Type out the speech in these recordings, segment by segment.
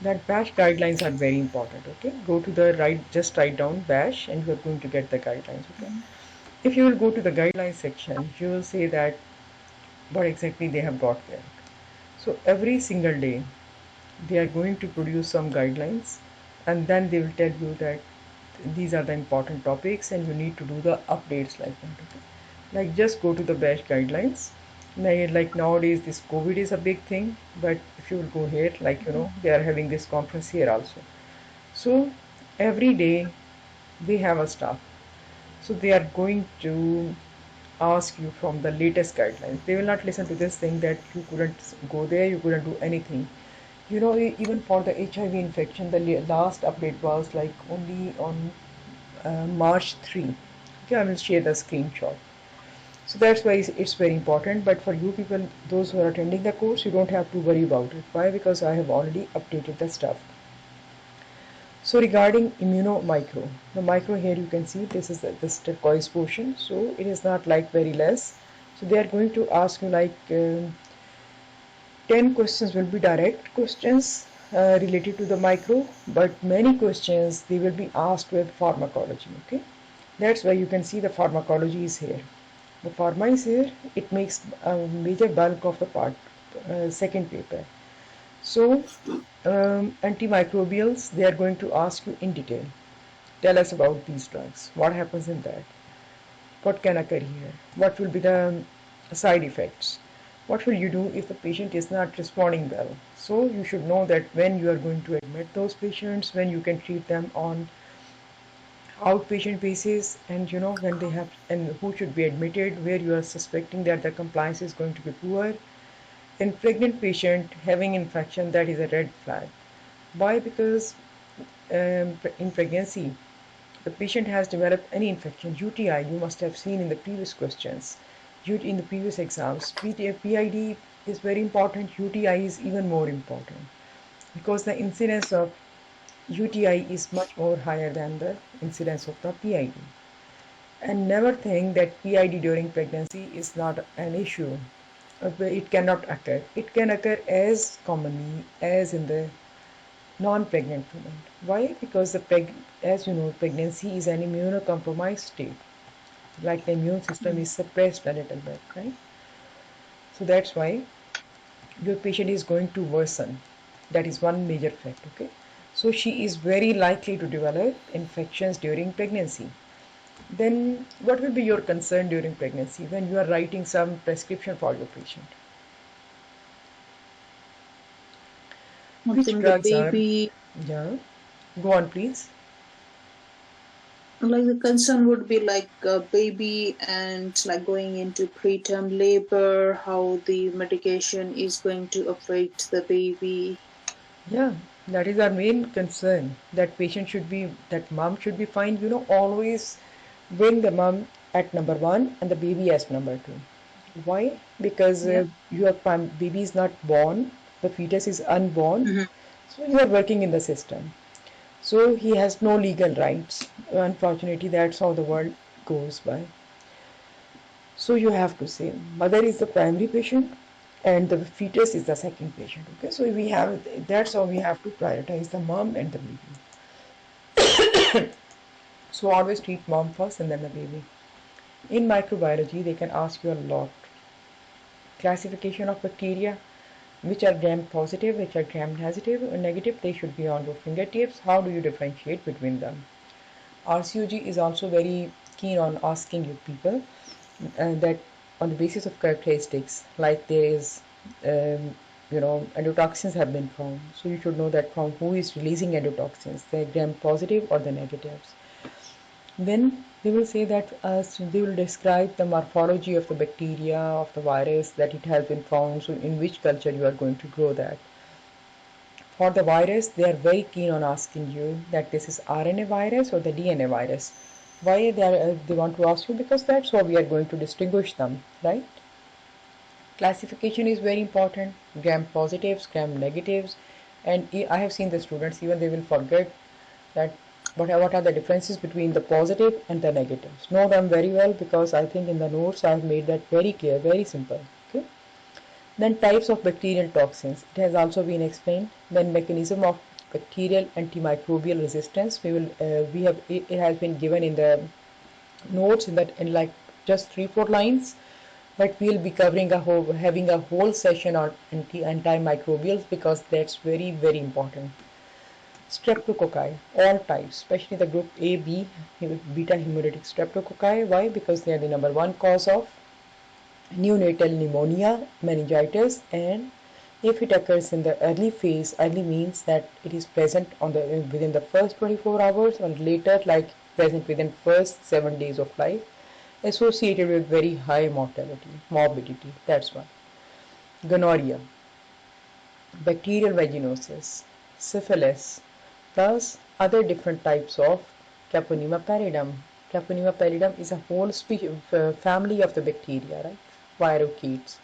That BASH guidelines are very important. Okay, go to the right, just write down BASH and you are going to get the guidelines. Okay, if you will go to the guidelines section, you will say that what exactly they have got there. So every single day they are going to produce some guidelines, and then they will tell you that these are the important topics and you need to do the updates like that. Okay, like just go to the BASH guidelines. Like nowadays this COVID is a big thing, but if you will go here, like they are having this conference here also. So every day they have a staff, so they are going to ask you from the latest guidelines. They will not listen to this thing that you couldn't go there, you couldn't do anything. Even for the HIV infection, the last update was like only on March 3. Okay, I will share the screenshot. So that's why it's very important. But for you people, those who are attending the course, you don't have to worry about it. Why? Because I have already updated the stuff. So regarding immunomicro, the micro here you can see this is this turquoise portion. So it is not like very less. So they are going to ask you like 10 questions will be direct questions related to the micro, but many questions they will be asked with pharmacology. Okay, that's why you can see the pharmacology is here. The pharma is here. It makes a major bulk of the part, second paper. So antimicrobials, they are going to ask you in detail. Tell us about these drugs. What happens in that? What can occur here? What will be the side effects? What will you do if the patient is not responding well? So you should know that when you are going to admit those patients, when you can treat them on outpatient basis, and when they have, and who should be admitted, where you are suspecting that the compliance is going to be poor. In pregnant patient having infection, that is a red flag. Why? Because in pregnancy the patient has developed any infection, UTI, you must have seen in the previous questions, in the previous exams. PID is very important, UTI is even more important, because the incidence of UTI is much more higher than the incidence of the PID. And never think that PID during pregnancy is not an issue. It cannot occur. It can occur as commonly as in the non-pregnant women. Why? Because as you know, pregnancy is an immunocompromised state. Like the immune system is suppressed a little bit, right? So that's why your patient is going to worsen. That is one major fact, okay? So she is very likely to develop infections during pregnancy. Then what will be your concern during pregnancy when you are writing some prescription for your patient? I Which think the drugs are, baby, yeah, go on please. like the concern would be like a baby and like going into preterm labor, how the medication is going to affect the baby. Yeah, that is our main concern. That mom should be fine. Always bring the mom at number one and the baby as number two. Why? Because Yeah. your baby is not born, the fetus is unborn, Hmm. so you are working in the system. So he has no legal rights. Unfortunately, that's how the world goes by. So you have to say mother is the primary patient and the fetus is the second patient. Okay, so that's how we have to prioritize the mom and the baby. So always treat mom first and then the baby. In microbiology, they can ask you a lot. Classification of bacteria, which are gram positive, which are gram negative, they should be on your fingertips. How do you differentiate between them? RCOG is also very keen on asking you people that on the basis of characteristics, like there is, endotoxins have been found. So you should know that from who is releasing endotoxins, the gram positive or the negatives. Then they will say that they will describe the morphology of the bacteria, of the virus, that it has been found, so in which culture you are going to grow that. For the virus, they are very keen on asking you that this is RNA virus or the DNA virus. Why they want to ask you? Because that's how we are going to distinguish them, right? Classification is very important. Gram positives, gram negatives, and I have seen the students even they will forget that what are the differences between the positive and the negatives. Know them very well because I think in the notes I have made that very clear, very simple. Okay. Then types of bacterial toxins. It has also been explained. Then mechanism of bacterial antimicrobial resistance. It has been given in the notes in like just 3-4 lines, but we'll be covering having a whole session on antimicrobials because that's very important. Streptococci, all types, especially the group A, B, beta hemolytic streptococci. Why? Because they are the number one cause of neonatal pneumonia, meningitis, and if it occurs in the early phase, early means that it is present within the first 24 hours, or later, like present within first 7 days of life, associated with very high morbidity. That's one. Gonorrhea, bacterial vaginosis, syphilis, plus other different types of Treponema pallidum. Treponema pallidum is a whole family of the bacteria, right? Virochetes,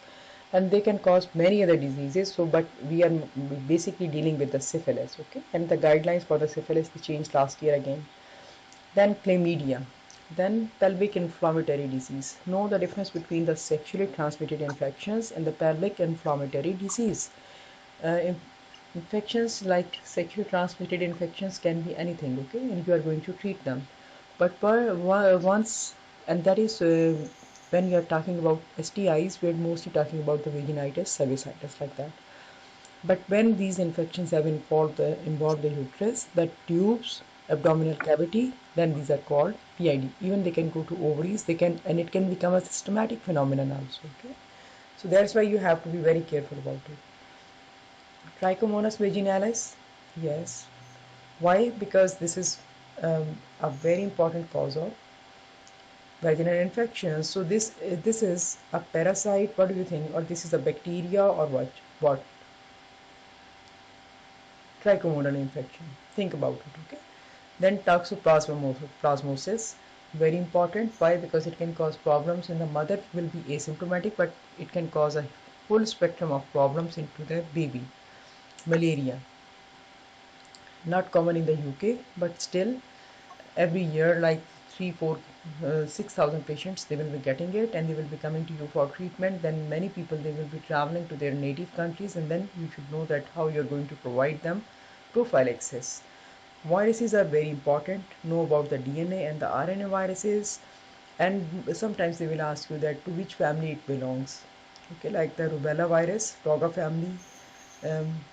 and they can cause many other diseases. So, but we are basically dealing with the syphilis, okay? And the guidelines for the syphilis they changed last year again. Then chlamydia, then pelvic inflammatory disease. Know the difference between the sexually transmitted infections and the pelvic inflammatory disease. Uh, Infections like sexually transmitted infections can be anything, okay, and you are going to treat them. But once, and that is when you are talking about STIs, we're mostly talking about the vaginitis, cervicitis, like that. But when these infections have involved the uterus, the tubes, abdominal cavity, then these are called PID. Even they can go to ovaries, and it can become a systematic phenomenon also. Okay, so that's why you have to be very careful about it. Trichomonas vaginalis, yes. Why? Because this is a very important cause of vaginal infections. So this is a parasite. What do you think? Or this is a bacteria or what? What? Trichomonal infection. Think about it. Okay. Then toxoplasmosis, very important. Why? Because it can cause problems in the mother. Will be asymptomatic, but it can cause a full spectrum of problems into the baby. Malaria, not common in the UK, but still every year like 3 4 6,000 patients they will be getting it, and they will be coming to you for treatment. Then many people they will be traveling to their native countries, and then you should know that how you're going to provide them prophylaxis. Viruses are very important. Know about the DNA and the RNA viruses, and sometimes they will ask you that to which family it belongs. Okay, like the rubella virus, Roga family,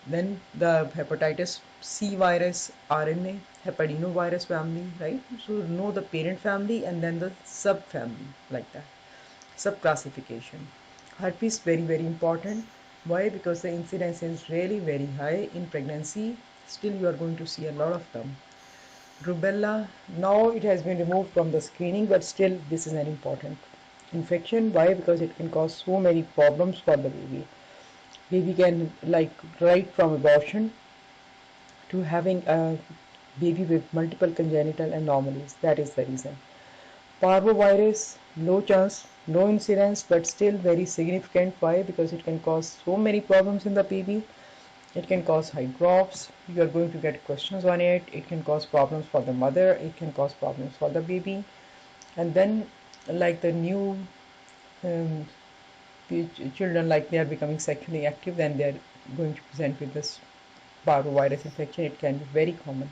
then the hepatitis C virus, RNA, hepatinovirus family, right? So know the parent family and then the subfamily, like that. Subclassification. Herpes very important. Why? Because the incidence is really very high in pregnancy. Still, you are going to see a lot of them. Rubella, now it has been removed from the screening, but still this is an important infection. Why? Because it can cause so many problems for the baby. Baby can, like, right from abortion to having a baby with multiple congenital anomalies. That is the reason. Parvovirus, low chance, no incidence, but still very significant. Why? Because it can cause so many problems in the baby. It can cause high drops. You are going to get questions on it. It can cause problems for the mother. It can cause problems for the baby. And then, like the new um, children, like they are becoming sexually active, then they are going to present with this parvovirus infection. It can be very common.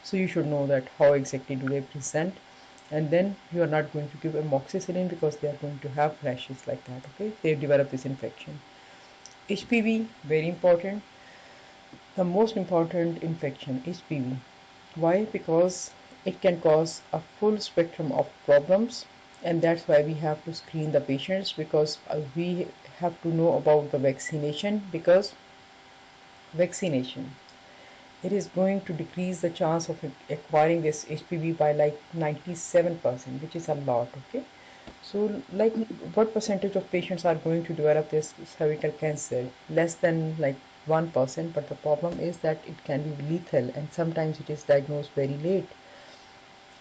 So you should know that how exactly do they present, and then you are not going to give amoxicillin because they are going to have rashes like that. Okay, they develop this infection. HPV, very important. The most important infection, HPV. Why? Because it can cause a full spectrum of problems, and that's why we have to screen the patients, because we have to know about the vaccination, because vaccination, it is going to decrease the chance of acquiring this HPV by like 97%, which is a lot. Okay, so like what percentage of patients are going to develop this cervical cancer? Less than like 1%, but the problem is that it can be lethal, and sometimes it is diagnosed very late.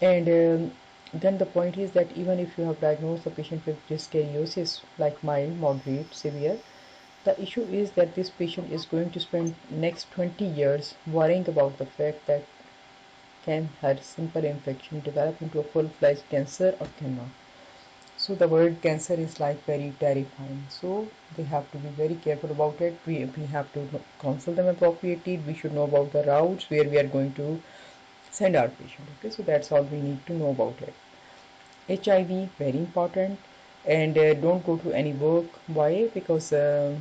And then the point is that even if you have diagnosed the patient with dyskaryosis, like mild, moderate, severe, the issue is that this patient is going to spend next 20 years worrying about the fact that can her simple infection develop into a full-fledged cancer or cannot. So the word cancer is like very terrifying. So they have to be very careful about it. We have to counsel them appropriately. We should know about the routes where we are going to send our patient. Okay, so that's all we need to know about it. HIV, very important, and don't go to any work. Why? Because the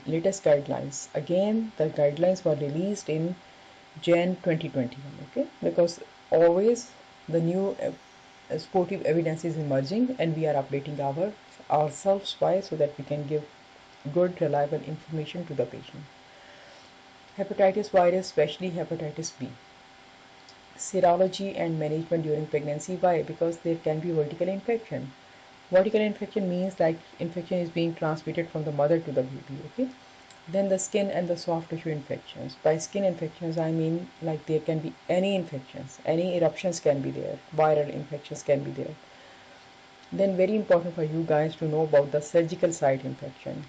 latest guidelines, again the guidelines were released in Jan 2021. Okay, because always the new sportive evidence is emerging and we are updating ourselves. Why? So that we can give good reliable information to the patient. Hepatitis virus, especially hepatitis B, serology and management during pregnancy. Why? Because there can be vertical infection. Vertical infection means like infection is being transmitted from the mother to the baby. Okay, then the skin and the soft tissue infections. By skin infections, I mean like there can be any infections, any eruptions can be there, viral infections can be there. Then very important for you guys to know about the surgical site infection.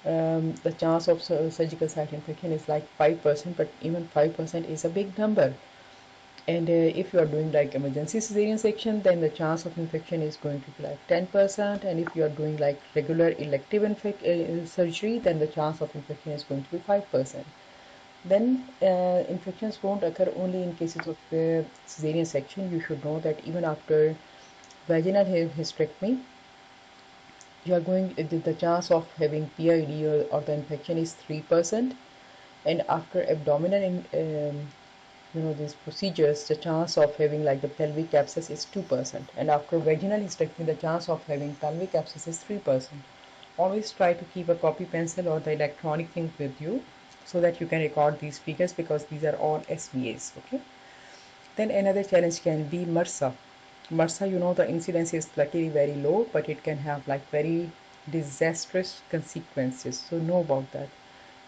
The chance of surgical site infection is like 5%, but even 5% is a big number. And if you are doing like emergency cesarean section, then the chance of infection is going to be like 10%. And if you are doing like regular elective surgery, then the chance of infection is going to be 5%. Then infections won't occur only in cases of cesarean section. You should know that even after vaginal hysterectomy, you are going the chance of having PID or the infection is 3%, and after abdominal these procedures, the chance of having like the pelvic abscess is 2%, and after vaginal hysterectomy the chance of having pelvic abscess is 3%. Always try to keep a copy pencil or the electronic thing with you so that you can record these figures, because these are all SVAs. Okay, then another challenge can be MRSA. MRSA, the incidence is luckily very low, but it can have like very disastrous consequences. So know about that.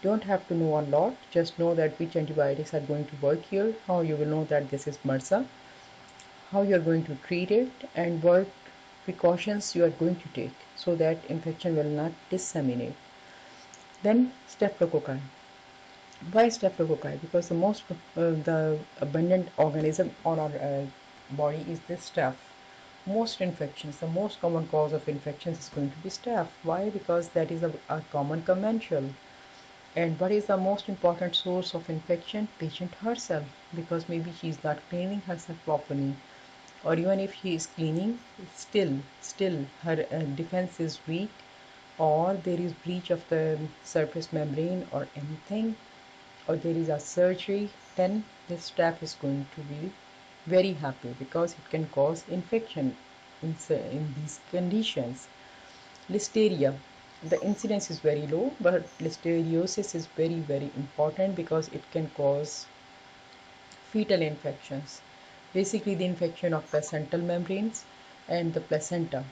Don't have to know a lot, just know that which antibiotics are going to work here, how you will know that this is MRSA, how you are going to treat it, and what precautions you are going to take so that infection will not disseminate. Then Staphylococci. Why Staphylococci? Because the abundant organism on our body is the staph. Most infections, the most common cause of infections is going to be staph. Why? Because that is a common commensal. And what is the most important source of infection? Patient herself, because maybe she is not cleaning herself properly, or even if she is cleaning, still her defense is weak, or there is breach of the surface membrane or anything, or there is a surgery. Then this staph is going to be very happy because it can cause infection in these conditions. Listeria, the incidence is very low, but listeriosis is very important because it can cause fetal infections, basically the infection of placental membranes and the placenta,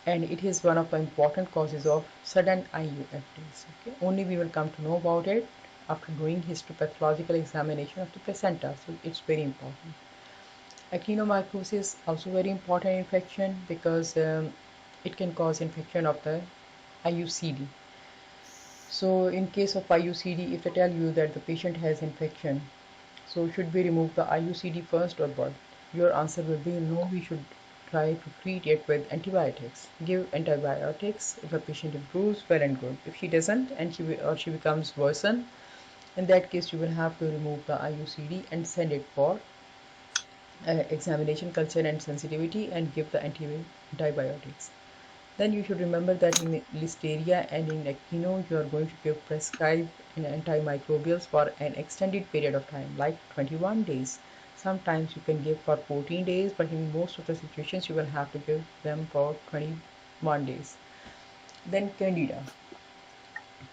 and it is one of the important causes of sudden IUFTs. Okay, only we will come to know about it after doing histopathological examination of the placenta, so it's very important. Actinomycosis, also very important infection because it can cause infection of the IUCD. So in case of IUCD, if they tell you that the patient has infection, so should we remove the IUCD first or what? Your answer will be no, we should try to treat it with antibiotics. Give antibiotics. If a patient improves, well and good. If she doesn't and she becomes worsen, in that case you will have to remove the IUCD and send it for examination, culture and sensitivity, and give the antibiotics. Then you should remember that in Listeria and in Actino, you are going to give prescribed antimicrobials for an extended period of time, like 21 days. Sometimes you can give for 14 days, but in most of the situations, you will have to give them for 21 days. Then Candida.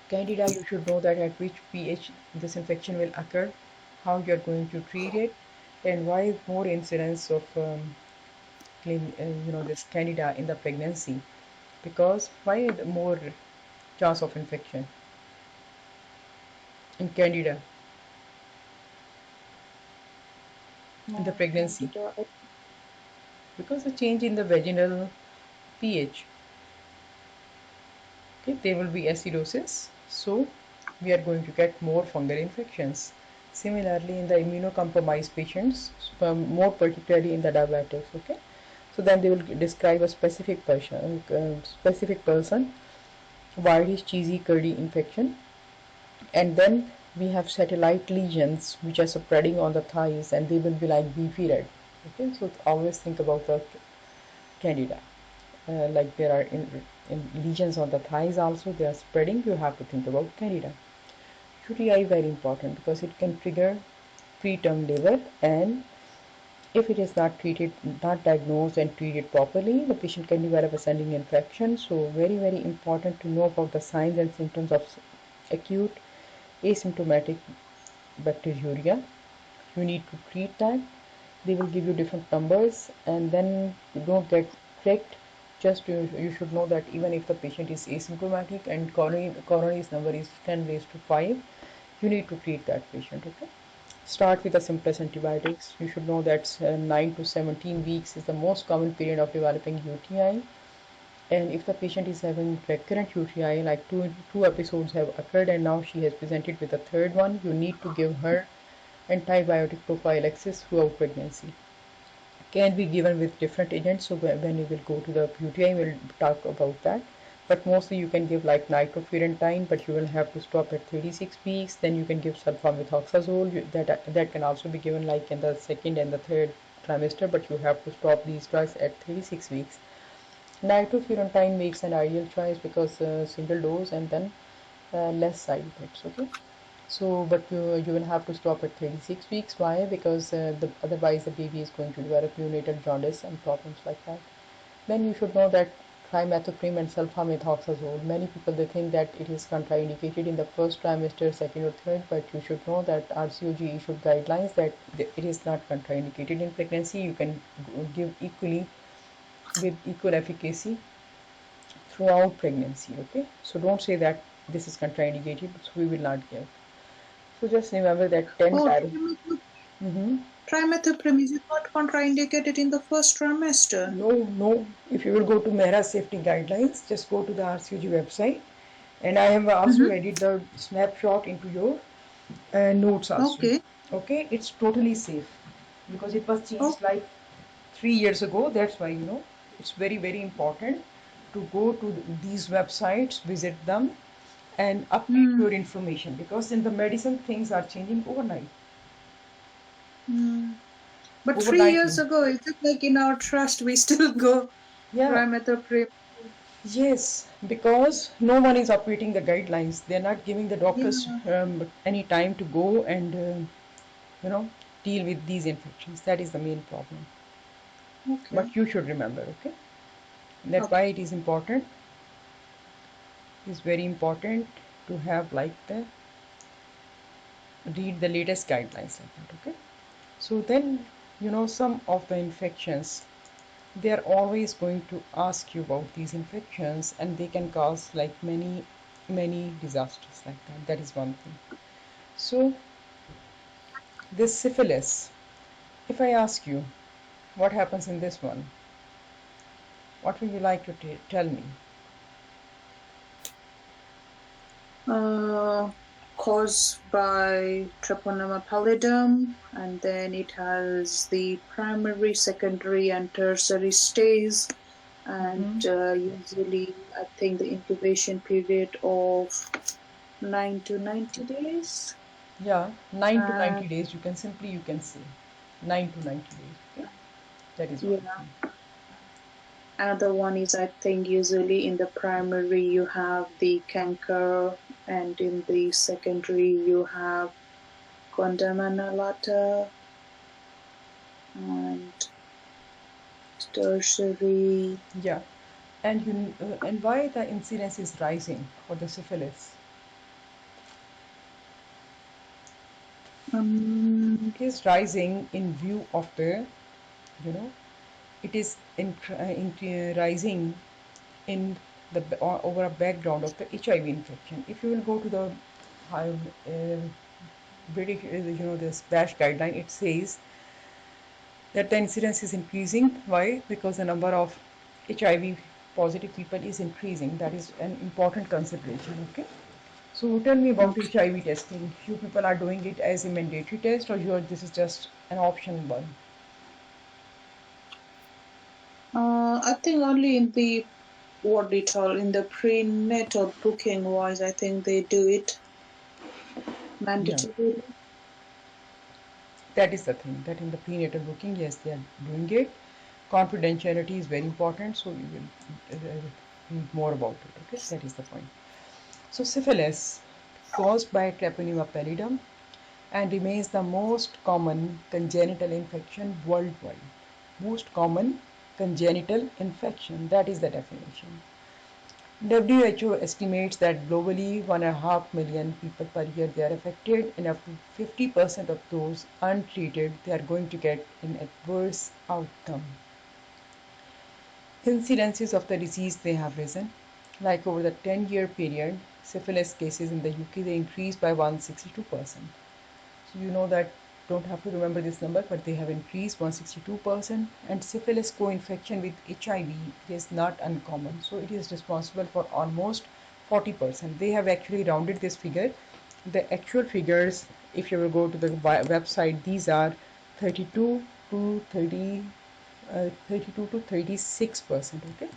Candida, you should know that at which pH this infection will occur, how you are going to treat it, and why more incidence of this Candida in the pregnancy. Because why more chance of infection in Candida in the pregnancy? Candida. Because the change in the vaginal pH. Okay, there will be acidosis, so we are going to get more fungal infections. Similarly, in the immunocompromised patients, more particularly in the diabetics. Okay, So then they will describe a specific person, why it is cheesy curdy infection. And then we have satellite lesions which are spreading on the thighs, and they will be like beefy red. Okay, so always think about the candida. Like there are in lesions on the thighs also, they are spreading, you have to think about candida. UTI very important because it can trigger preterm labor, and if it is not diagnosed and treated properly, the patient can develop ascending infection. So very important to know about the signs and symptoms of acute asymptomatic bacteriuria. You need to treat that. They will give you different numbers, and then you don't get tricked. Just you should know that even if the patient is asymptomatic and coronary's number is 10 raised to 5, you need to treat that patient. Okay, start with the simplest antibiotics. You should know that 9 to 17 weeks is the most common period of developing UTI, and if the patient is having recurrent UTI, like two episodes have occurred and now she has presented with a third one, you need to give her antibiotic prophylaxis throughout pregnancy. Can be given with different agents, so when you will go to the UTI, we'll talk about that. But mostly you can give like nitrofurantoin, but you will have to stop at 36 weeks. Then you can give sulfamethoxazole. That can also be given like in the second and the third trimester, but you have to stop these drugs at 36 weeks. Nitrofurantoin makes an ideal choice because single dose and then less side effects. Okay, so but you will have to stop at 36 weeks. Why? Because otherwise the baby is going to develop neonatal jaundice and problems like that. Then you should know that trimethoprim and sulfamethoxazole, many people they think that it is contraindicated in the first trimester, second or third, but you should know that RCOG issued guidelines that it is not contraindicated in pregnancy. You can give equally with equal efficacy throughout pregnancy. Okay, so don't say that this is contraindicated, so we will not give. So just remember that 10 Oh, times. Mm-hmm. trimethoprim is not contraindicated in the first trimester. No. If you will go to MEHRA safety guidelines, just go to the RCOG website. And I have also added the snapshot into your notes also. Okay. Okay, it's totally safe because it was Oh, changed like 3 years ago. That's why, it's very important to go to these websites, visit them, and update your information because in the medicine things are changing overnight. but 3 years Overnight. ago, is it like in our trust we still go Yeah. trimethoprim? Yes, because no one is updating the guidelines. They're not giving the doctors Yeah. any time to go and you know deal with these infections. That is the main problem. Okay. But you should remember, okay? That's why Okay. it is important. It's very important to have like the read the latest guidelines like that, okay? So then some of the infections, they are always going to ask you about these infections, and they can cause like many disasters like that. That is one thing. So this syphilis, if I ask you what happens in this one, what would you like to tell me? Uh, Caused by Treponema pallidum, and then it has the primary, secondary, and tertiary stages. And usually, I think the incubation period of 9 to 90 days. Yeah, 9 to And 90 days, you can say 9 to 90 days, okay? That is one yeah, thing. another one is I think usually in the primary you have the canker, and in the secondary you have Condamana lata, and tertiary. Yeah, and why the incidence is rising for the syphilis? Um, It is rising in view of the, you know, it is rising in the over a background of the HIV infection. If you will go to the British, this BASH guideline, it says that the incidence is increasing. Why? Because the number of HIV positive people is increasing. That is an important consideration. Okay. So tell me about okay. HIV testing. You people are doing it as a mandatory test, or this is just an optional one? I think only in the what they call in the prenatal booking wise, I think they do it Yeah, mandatory. that is the thing, that in the prenatal booking, yes, they are doing it. Confidentiality is very important, so you will read more about it. Okay, that is the point. So syphilis, caused by Treponema pallidum, and remains the most common congenital infection worldwide. Most common congenital infection, that is the definition. WHO estimates that globally 1.5 million people per year they are affected, and up to 50% of those untreated they are going to get an adverse outcome. Incidences of the disease they have risen. Like over the 10-year period, syphilis cases in the UK they increased by 162%. So you know that, don't have to remember this number, but they have increased 162%. And syphilis co-infection with HIV is not uncommon, so it is responsible for almost 40%. They have actually rounded this figure. The actual figures, if you will go to the website, these are 32 to 30 32 to 36%. Okay,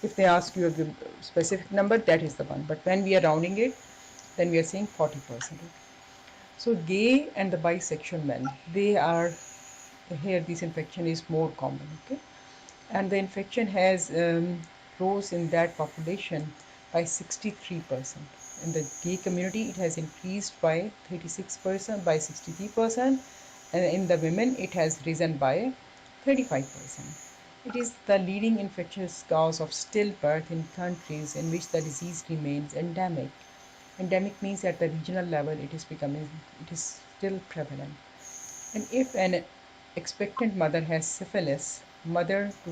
if they ask you a specific number, that is the one, but when we are rounding it, then we are saying 40%. Okay? So gay and the bisexual men, they are here, this infection is more common. Okay, and the infection has rose in that population by 63%. In the gay community it has increased by 36%, by 63%, and in the women it has risen by 35%. It is the leading infectious cause of stillbirth in countries in which the disease remains endemic. Endemic means at the regional level it is becoming, it is still prevalent. And if an expectant mother has syphilis, mother to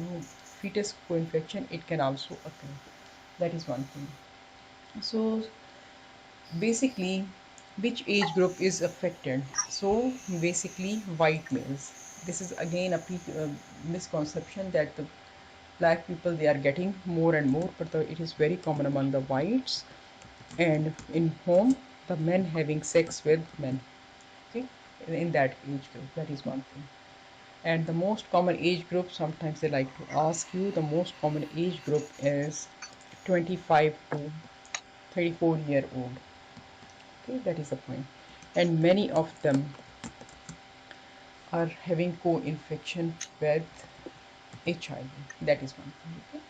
fetus co-infection, it can also occur. That is one thing. So basically, which age group is affected? So basically, white males. This is again a misconception that the black people they are getting more and more, but it is very common among the whites. And in home, the men having sex with men. Okay, in that age group, that is one thing. And the most common age group, sometimes they like to ask you, the most common age group is 25 to 34-year old. Okay, that is the point. And many of them are having co-infection with HIV. That is one thing. Okay?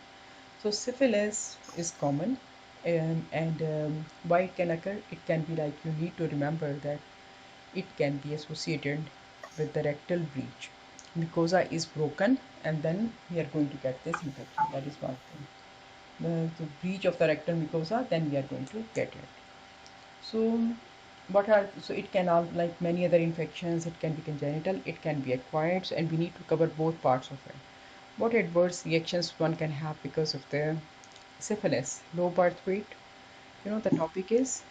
So syphilis is common, and why it can occur? It can be like, you need to remember that it can be associated with the rectal breach. Mucosa is broken, and then we are going to get this infection. That is one thing. The breach of the rectal mucosa, then we are going to get it. So so it can all, like many other infections, it can be congenital, it can be acquired, and we need to cover both parts of it. What adverse reactions one can have because of the syphilis? Low birth weight. You know, the topic is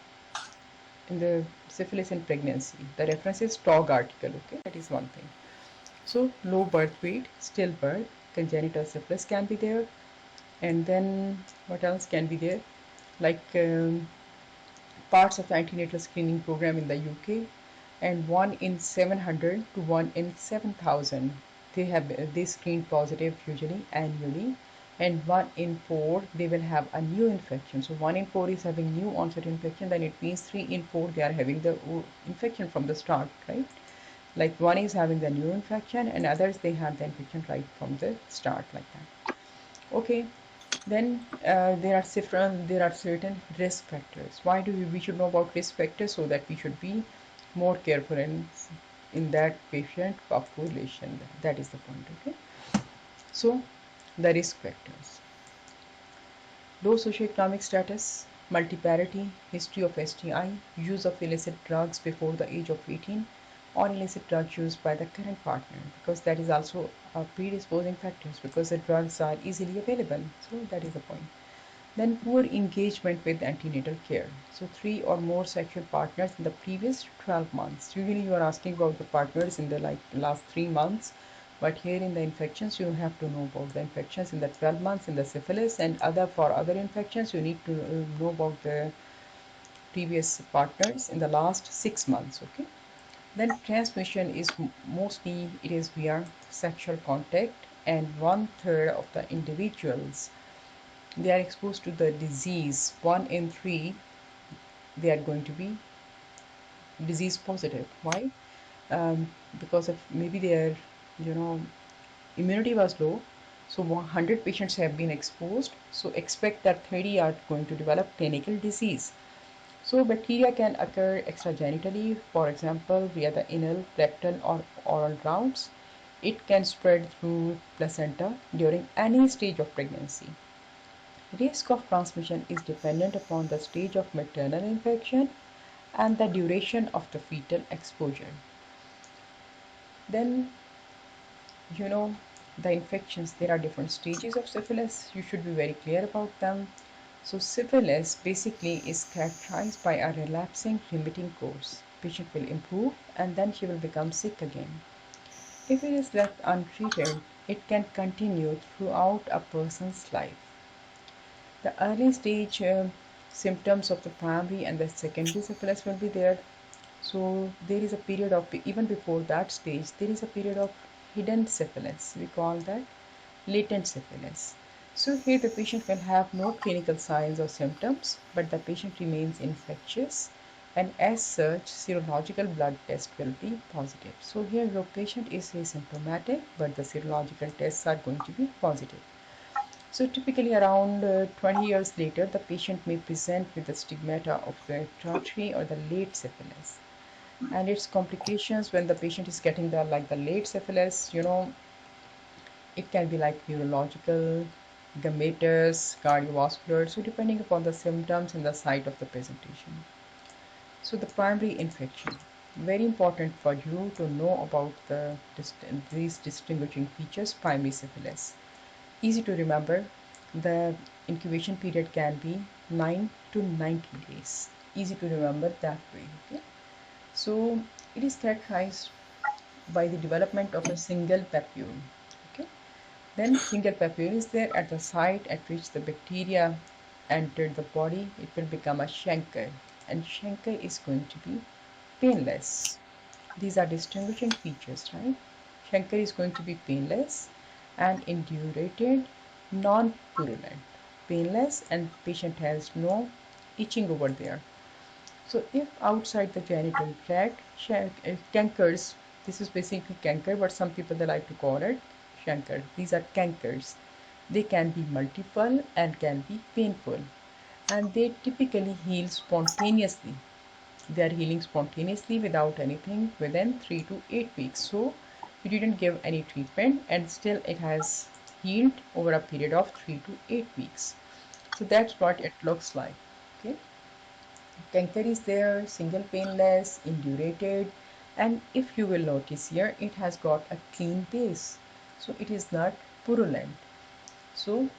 in the syphilis and pregnancy. The reference is TOG article. Okay, that is one thing. So low birth weight, stillbirth, congenital syphilis can be there, and then what else can be there? Like parts of the antenatal screening program in the UK, and 1 in 700 to 1 in 7,000 they screen positive usually annually, and 1 in 4 they will have a new infection. So 1 in 4 is having new onset infection, then it means 3 in 4 they are having the infection from the start, right? Like one is having the new infection and others they have the infection right from the start, like that. Okay, then there are certain risk factors. Why do we should know about risk factors? So that we should be more careful in that patient population. That is the point. Okay, so the risk factors: low socioeconomic status, multiparity, history of STI, use of illicit drugs before the age of 18, or illicit drugs used by the current partner, because that is also a predisposing factors, because the drugs are easily available. So that is the point. Then poor engagement with antenatal care. So 3 or more sexual partners in the previous 12 months. Usually you are asking about the partners in the last 3 months, but here in the infections you have to know about the infections in the 12 months in the syphilis, and for other infections you need to know about the previous partners in the last 6 months. Okay, then transmission is mostly it is via sexual contact and 1/3 of the individuals they are exposed to the disease, 1 in 3 they are going to be disease positive. Why? Because of maybe their you know immunity was low, so 100 patients have been exposed, so expect that 30 are going to develop clinical disease. So bacteria can occur extragenitally, for example via the anal, rectal or oral routes. It can spread through placenta during any stage of pregnancy. Risk of transmission is dependent upon the stage of maternal infection and the duration of the fetal exposure. Then, you know, the infections, there are different stages of syphilis. You should be very clear about them. So, syphilis basically is characterized by a relapsing remitting course. Patient will improve and then she will become sick again. If it is left untreated, it can continue throughout a person's life. The early stage symptoms of the primary and the secondary syphilis will be there. So there is a period of, even before that stage, there is a period of hidden syphilis. We call that latent syphilis. So here the patient will have no clinical signs or symptoms, but the patient remains infectious, and as such, serological blood test will be positive. So here your patient is asymptomatic, but the serological tests are going to be positive. So typically around 20 years later, the patient may present with the stigmata of the tertiary or the late syphilis. And its complications when the patient is getting the late syphilis, it can be like neurological, gummatous, cardiovascular, so depending upon the symptoms and the site of the presentation. So the primary infection, very important for you to know about these distinguishing features. Primary syphilis, easy to remember. The incubation period can be 9 to 90 days. Easy to remember that way. Okay. So it is characterized by the development of a single papule. Okay. Then single papule is there at the site at which the bacteria entered the body. It will become a chancre, and chancre is going to be painless. These are distinguishing features, right? Chancre is going to be painless and indurated, non-purulent. Painless and patient has no itching over there. So if outside the genital tract, cankers, this is basically canker, but some people they like to call it chancre. These are cankers. They can be multiple and can be painful, and they typically heal spontaneously. They are healing spontaneously without anything within 3 to 8 weeks. So you didn't give any treatment and still it has healed over a period of 3 to 8 weeks. So that's what it looks like. Okay. Canker is there, single painless, indurated, and if you will notice here, it has got a clean base. So it is not purulent. So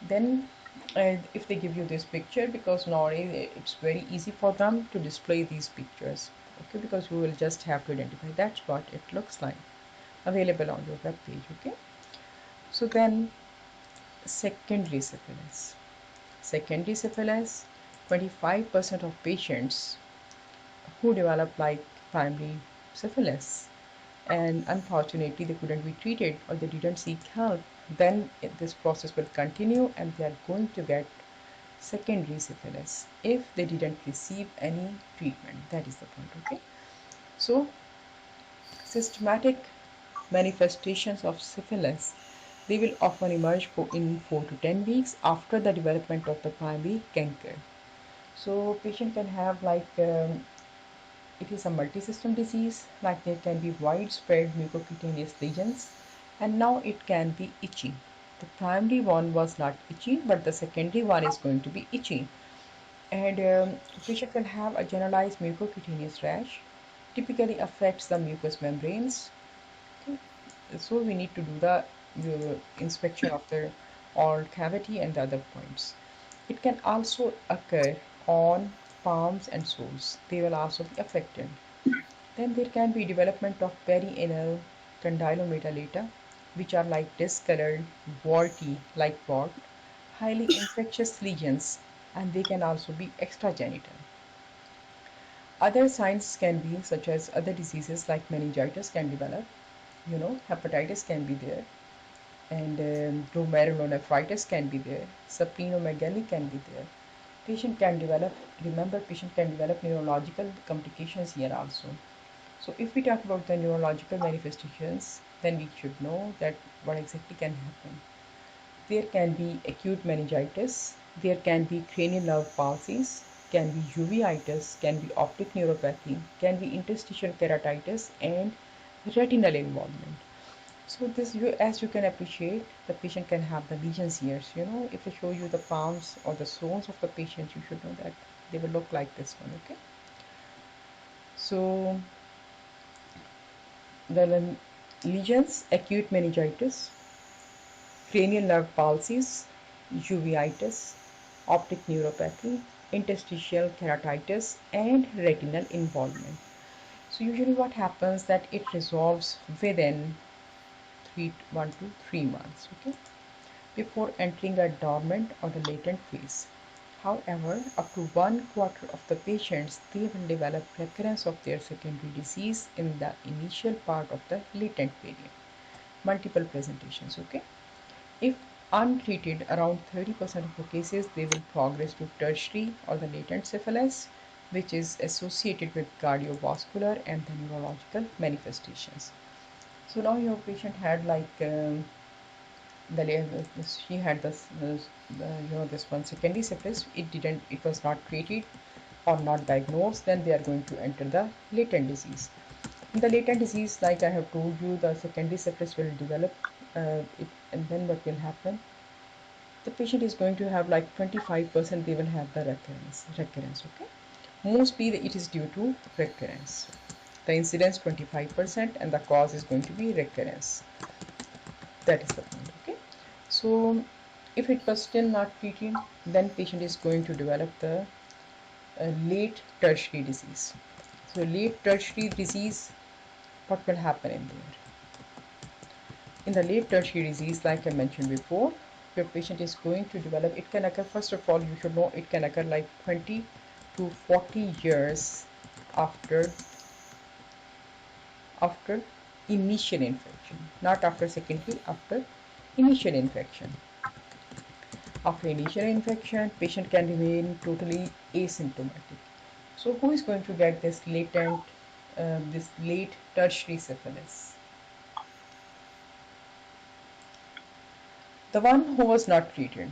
then if they give you this picture, because nowadays it's very easy for them to display these pictures, okay, because you will just have to identify that's what it looks like, available on your web page. Okay. So then secondary syphilis. Secondary syphilis, 25% of patients who develop like primary syphilis, and unfortunately they couldn't be treated or they didn't seek help, then this process will continue and they are going to get secondary syphilis if they didn't receive any treatment. That is the point. Okay. So systematic manifestations of syphilis, they will often emerge in 4 to 10 weeks after the development of the primary canker. So patient can have it is a multi-system disease, like there can be widespread mucocutaneous lesions, and now it can be itchy. The primary one was not itchy, but the secondary one is going to be itchy. And patient will have a generalized mucocutaneous rash, typically affects the mucous membranes. Okay. So we need to do the inspection of the oral cavity and the other points. It can also occur on palms and soles. They will also be affected. Then there can be development of perianal condylomata, which are like discolored, warty, like wart, highly infectious lesions, and they can also be extragenital. Other signs can be such as other diseases like meningitis can develop, hepatitis can be there, and glomerulonephritis can be there, splenomegaly can be there. Patient can develop, remember, patient can develop neurological complications here also. So if we talk about the neurological manifestations, then we should know that what exactly can happen. There can be acute meningitis, there can be cranial nerve palsies, can be uveitis, can be optic neuropathy, can be interstitial keratitis, and retinal involvement. So this, as you can appreciate, the patient can have the lesions here. So, if I show you the palms or the zones of the patient, you should know that they will look like this one. Okay. So the lesions: acute meningitis, cranial nerve palsies, uveitis, optic neuropathy, interstitial keratitis, and retinal involvement. So usually what happens that it resolves within 1 to 3 months, okay, before entering a dormant or the latent phase. However, up to 1/4 of the patients, they will develop recurrence of their secondary disease in the initial part of the latent period. Multiple presentations, okay. If untreated, around 30% of the cases they will progress to tertiary or the latent syphilis, which is associated with cardiovascular and the neurological manifestations. So now your patient had like she had this one secondary syphilis. It was not treated or not diagnosed. Then they are going to enter the latent disease. In the latent disease, like I have told you, the secondary syphilis will develop, and then what will happen? The patient is going to have like 25%. They will have the recurrence. Okay, mostly it is due to recurrence. The incidence 25%, and the cause is going to be recurrence. That is the point. Okay, so if it was still not treated, then patient is going to develop the late tertiary disease. So late tertiary disease, what will happen in there? In the late tertiary disease, like I mentioned before, your patient is going to develop, it can occur, first of all, you should know it can occur like 20 to 40 years after after initial infection, not after secondary, after initial infection. After initial infection, patient can remain totally asymptomatic. So who is going to get this late tertiary syphilis? The one who was not treated,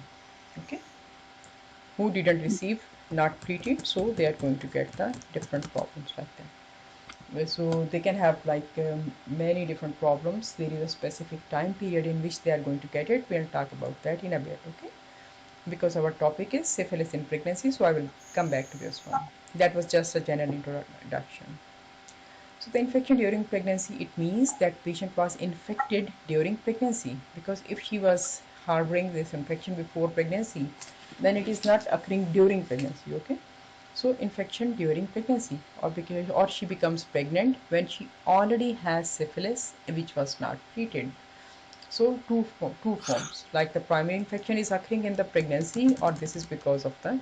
okay, who didn't receive, not treated, so they are going to get the different problems like that. So they can have like many different problems. There is a specific time period in which they are going to get it. We'll talk about that in a bit, okay? Because our topic is syphilis in pregnancy, so I will come back to this one. That was just a general introduction. So the infection during pregnancy, it means that patient was infected during pregnancy, because if she was harboring this infection before pregnancy, then it is not occurring during pregnancy, okay? So infection during pregnancy, or she becomes pregnant when she already has syphilis which was not treated. So two forms, like the primary infection is occurring in the pregnancy, or this is because of the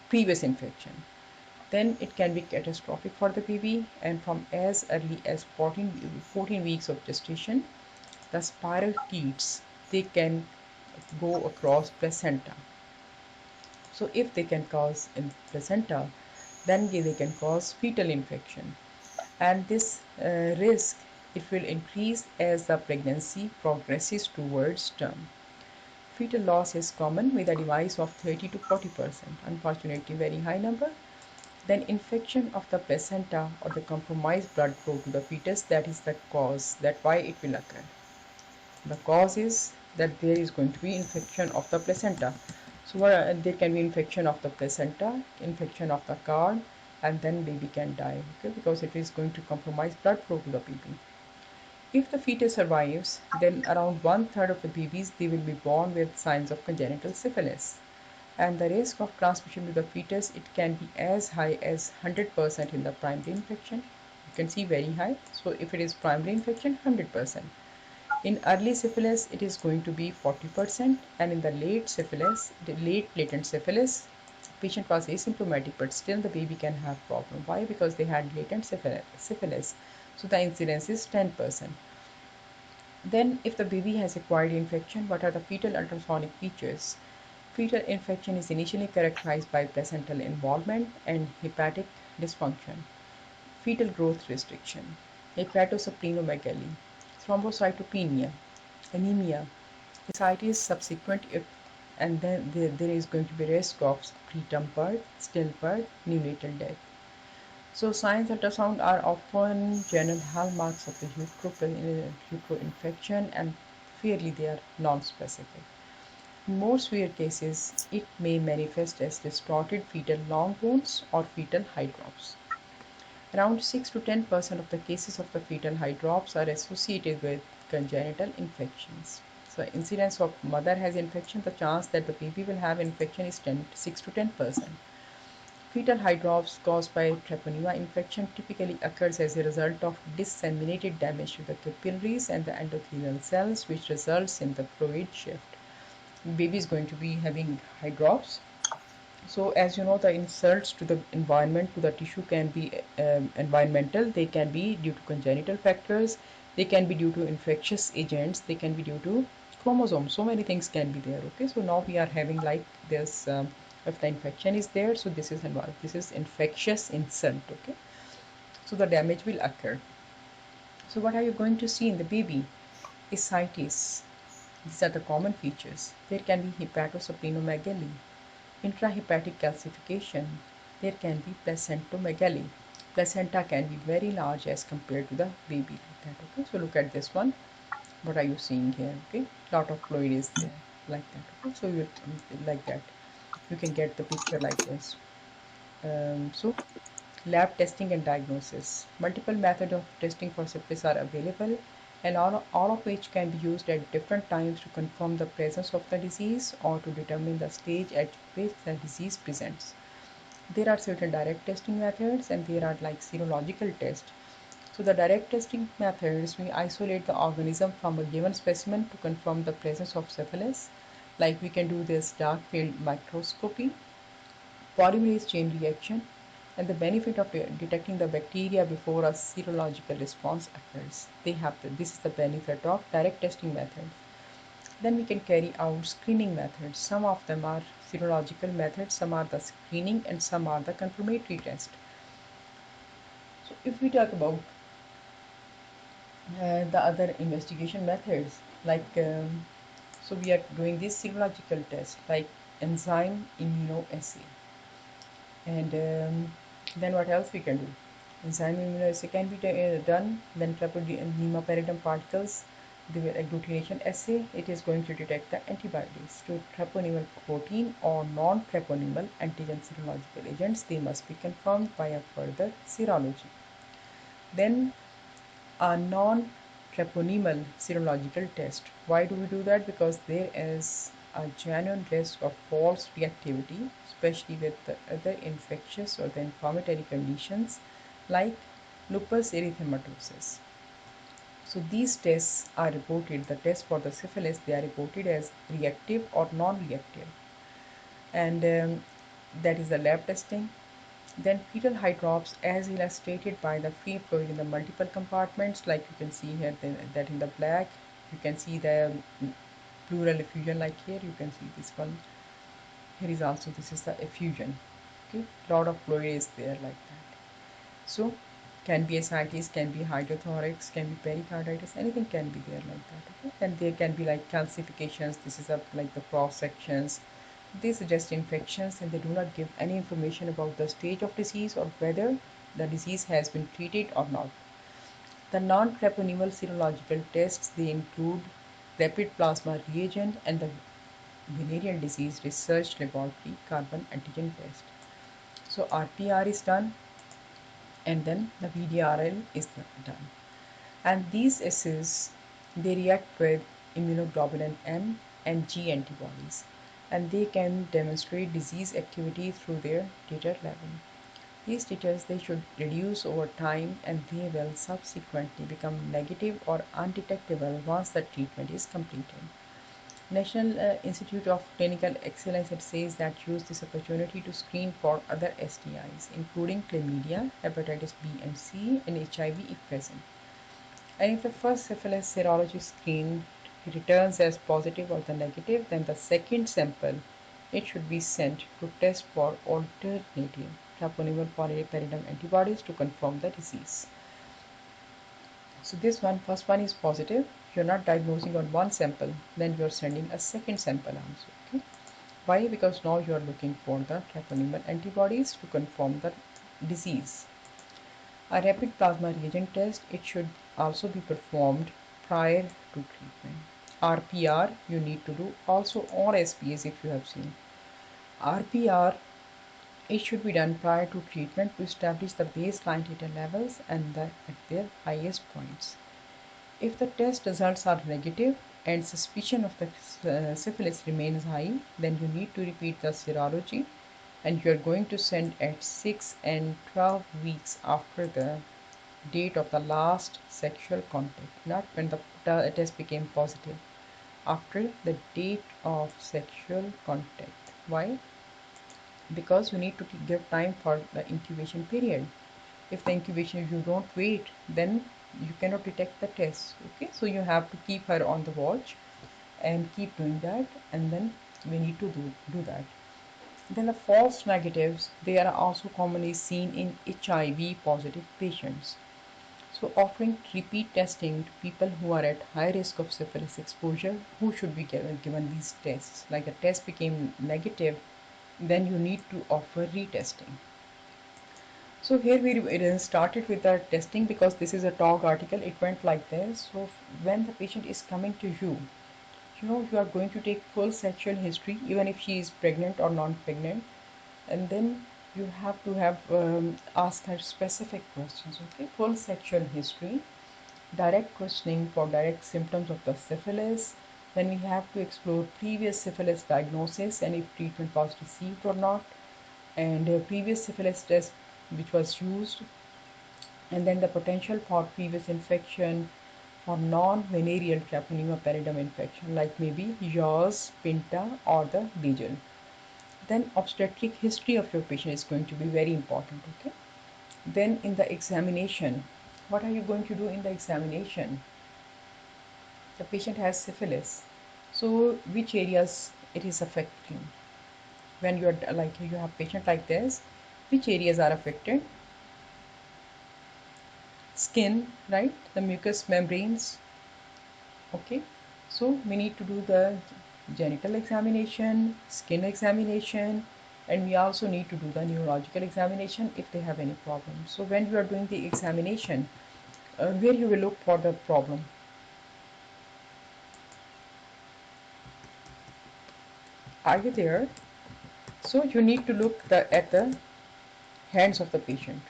previous infection. Then it can be catastrophic for the baby, and from as early as 14 weeks of gestation, the spirochetes, they can go across placenta. So if they can cause in placenta, then they can cause fetal infection, and this risk, it will increase as the pregnancy progresses towards term. Fetal loss is common with a device of 30 to 40%, unfortunately very high number. Then infection of the placenta or the compromised blood flow to the fetus, that is the cause, that why it will occur. The cause is that there is going to be infection of the placenta. So there can be infection of the placenta, infection of the cord, and then baby can die, okay, because it is going to compromise blood flow to the baby. If the fetus survives, then around 1/3 of the babies, they will be born with signs of congenital syphilis, and the risk of transmission to the fetus, it can be as high as 100% in the primary infection. You can see very high. So if it is primary infection, 100%. In early syphilis, it is going to be 40%, and in the late syphilis, the late latent syphilis, patient was asymptomatic, but still the baby can have problem. Why? Because they had latent syphilis. So the incidence is 10%. Then, if the baby has acquired infection, what are the fetal ultrasonic features? Fetal infection is initially characterized by placental involvement and hepatic dysfunction, fetal growth restriction, hepatosplenomegaly, thrombocytopenia, anemia, ascites subsequent, and then there is going to be risk of preterm birth, stillbirth, neonatal death. So science ultrasound are often general hallmarks of the utero infection, and fairly they are non-specific. In more severe cases, it may manifest as distorted fetal long bones or fetal hydrops. Around 6 to 10% of the cases of the fetal hydrops are associated with congenital infections. So, incidence of mother has infection, the chance that the baby will have infection is 6 to 10%. Fetal hydrops caused by treponema infection typically occurs as a result of disseminated damage to the capillaries and the endothelial cells, which results in the fluid shift. Baby is going to be having hydrops. So as you know, the insults to the environment, to the tissue can be environmental. They can be due to congenital factors. They can be due to infectious agents. They can be due to chromosomes. So many things can be there. Okay, so now we are having like this. If the infection is there, so this is infectious insult. Okay, so the damage will occur. So what are you going to see in the baby? Ascites. These are the common features. There can be hepatosplenomegaly, intrahepatic calcification. There can be placentomegaly. Placenta can be very large as compared to the baby like that. Okay, so look at this one. What are you seeing here? Okay, lot of fluid is there like that. Okay, so you like that. You can get the picture like this. So lab testing and diagnosis. Multiple methods of testing for syphilis are available, and all of which can be used at different times to confirm the presence of the disease or to determine the stage at which the disease presents. There are certain direct testing methods and there are like serological tests. So the direct testing methods, we isolate the organism from a given specimen to confirm the presence of syphilis. Like we can do this dark field microscopy, polymerase chain reaction, and the benefit of detecting the bacteria before a serological response occurs. This is the benefit of direct testing methods. Then we can carry out screening methods. Some of them are serological methods, some are the screening, and some are the confirmatory test. So if we talk about the other investigation methods, like so we are doing this serological test like enzyme immunoassay, and then what else we can do? Enzyme immunoassay can be done when Treponema pallidum particles, the agglutination assay, it is going to detect the antibodies to treponemal protein or non-treponemal antigen serological agents. They must be confirmed by a further serology. Then a non-treponemal serological test. Why do we do that? Because there is a genuine risk of false reactivity, especially with the other infectious or the inflammatory conditions like lupus erythematosus. So these tests are reported, the tests for the syphilis, they are reported as reactive or non-reactive. And that is the lab testing. Then fetal hydrops as illustrated by the free fluid in the multiple compartments, like you can see here that in the black, you can see the pleural effusion like here, you can see this one. Here is also, this is the effusion. Okay, lot of fluid is there like that. So can be ascites, can be hydrothorax, can be pericarditis, anything can be there like that. Okay, and there can be like calcifications. This is like the cross sections. They suggest infections and they do not give any information about the stage of disease or whether the disease has been treated or not. The non-treponemal serological tests, they include rapid plasma reagent and the venereal disease research laboratory carbon antigen test. So RPR is done and then the VDRL is done. And these assays, they react with immunoglobulin M and G antibodies, and they can demonstrate disease activity through their titer level. These titers, they should reduce over time and they will subsequently become negative or undetectable once the treatment is completed. National Institute of Clinical Excellence, it says that use this opportunity to screen for other STIs, including chlamydia, hepatitis B and C, and HIV if present. And if the first syphilis serology screen returns as positive or the negative, then the second sample it should be sent to test for alternative treponema pallidum antibodies to confirm the disease. So this one, first one is positive. You're not diagnosing on one sample, then you're sending a second sample also. Okay. Why? Because now you're looking for the treponema antibodies to confirm the disease. A rapid plasma reagent test, it should also be performed prior to treatment. RPR you need to do, also or SPs if you have seen. RPR it should be done prior to treatment to establish the baseline titer levels and at their highest points. If the test results are negative and suspicion of the syphilis remains high, then you need to repeat the serology, and you are going to send at 6 and 12 weeks after the date of the last sexual contact, not when the test became positive, after the date of sexual contact. Why? Because you need to give time for the incubation period. If the incubation you don't wait, then you cannot detect the test. Okay, so you have to keep her on the watch and keep doing that, and then we need to do that. Then the false negatives, they are also commonly seen in HIV positive patients. So offering repeat testing to people who are at high risk of syphilis exposure, who should be given these tests. Like a test became negative, then you need to offer retesting. So here we started with the testing because this is a talk article. It went like this. So when the patient is coming to you, you are going to take full sexual history, even if she is pregnant or non-pregnant, and then you have to have ask her specific questions. Okay, full sexual history, direct questioning for direct symptoms of the syphilis. Then we have to explore previous syphilis diagnosis and if treatment was received or not, and previous syphilis test which was used, and then the potential for previous infection for non-venereal treponema pallidum infection like maybe Yaws, Pinta or the Beagle. Then obstetric history of your patient is going to be very important. Okay. Then in the examination, what are you going to do in the examination? The patient has syphilis, so which areas it is affecting? When you are like you have patient like this, which areas are affected? Skin, right? The mucous membranes. Okay, so we need to do the genital examination, skin examination, and we also need to do the neurological examination if they have any problem. So when you are doing the examination, where you will look for the problem? Are you there? So you need to look at the hands of the patient,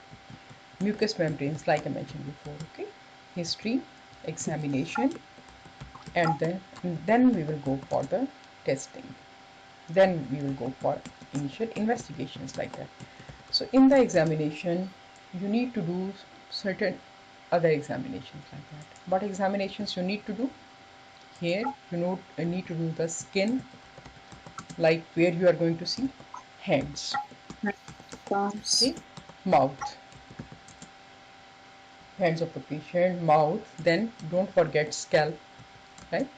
mucous membranes, like I mentioned before. Okay, history, examination, and then we will go for the testing. Then we will go for initial investigations like that. So in the examination, you need to do certain other examinations like that. What examinations you need to do? Here you need to do the skin, like where you are going to see hands. Palms. Okay, mouth, hands of the patient, mouth. Then don't forget scalp, right?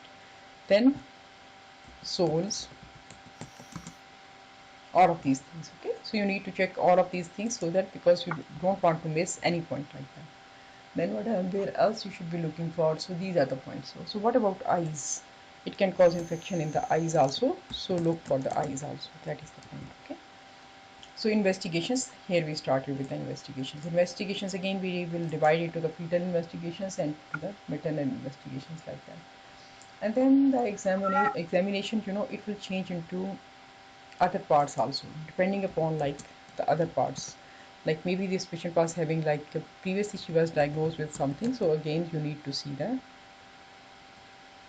Then soles, all of these things. Okay, so you need to check all of these things so that because you don't want to miss any point like that. Then where else you should be looking for? So these are the points. So what about eyes? It can cause infection in the eyes also. So look for the eyes also. That is the point. Okay. So investigations. Here we started with the investigations. Investigations again we will divide into the fetal investigations and to the maternal investigations like that. And then the examination, it will change into other parts also, depending upon like the other parts. Like maybe this patient was having like previously she was diagnosed with something, so again you need to see the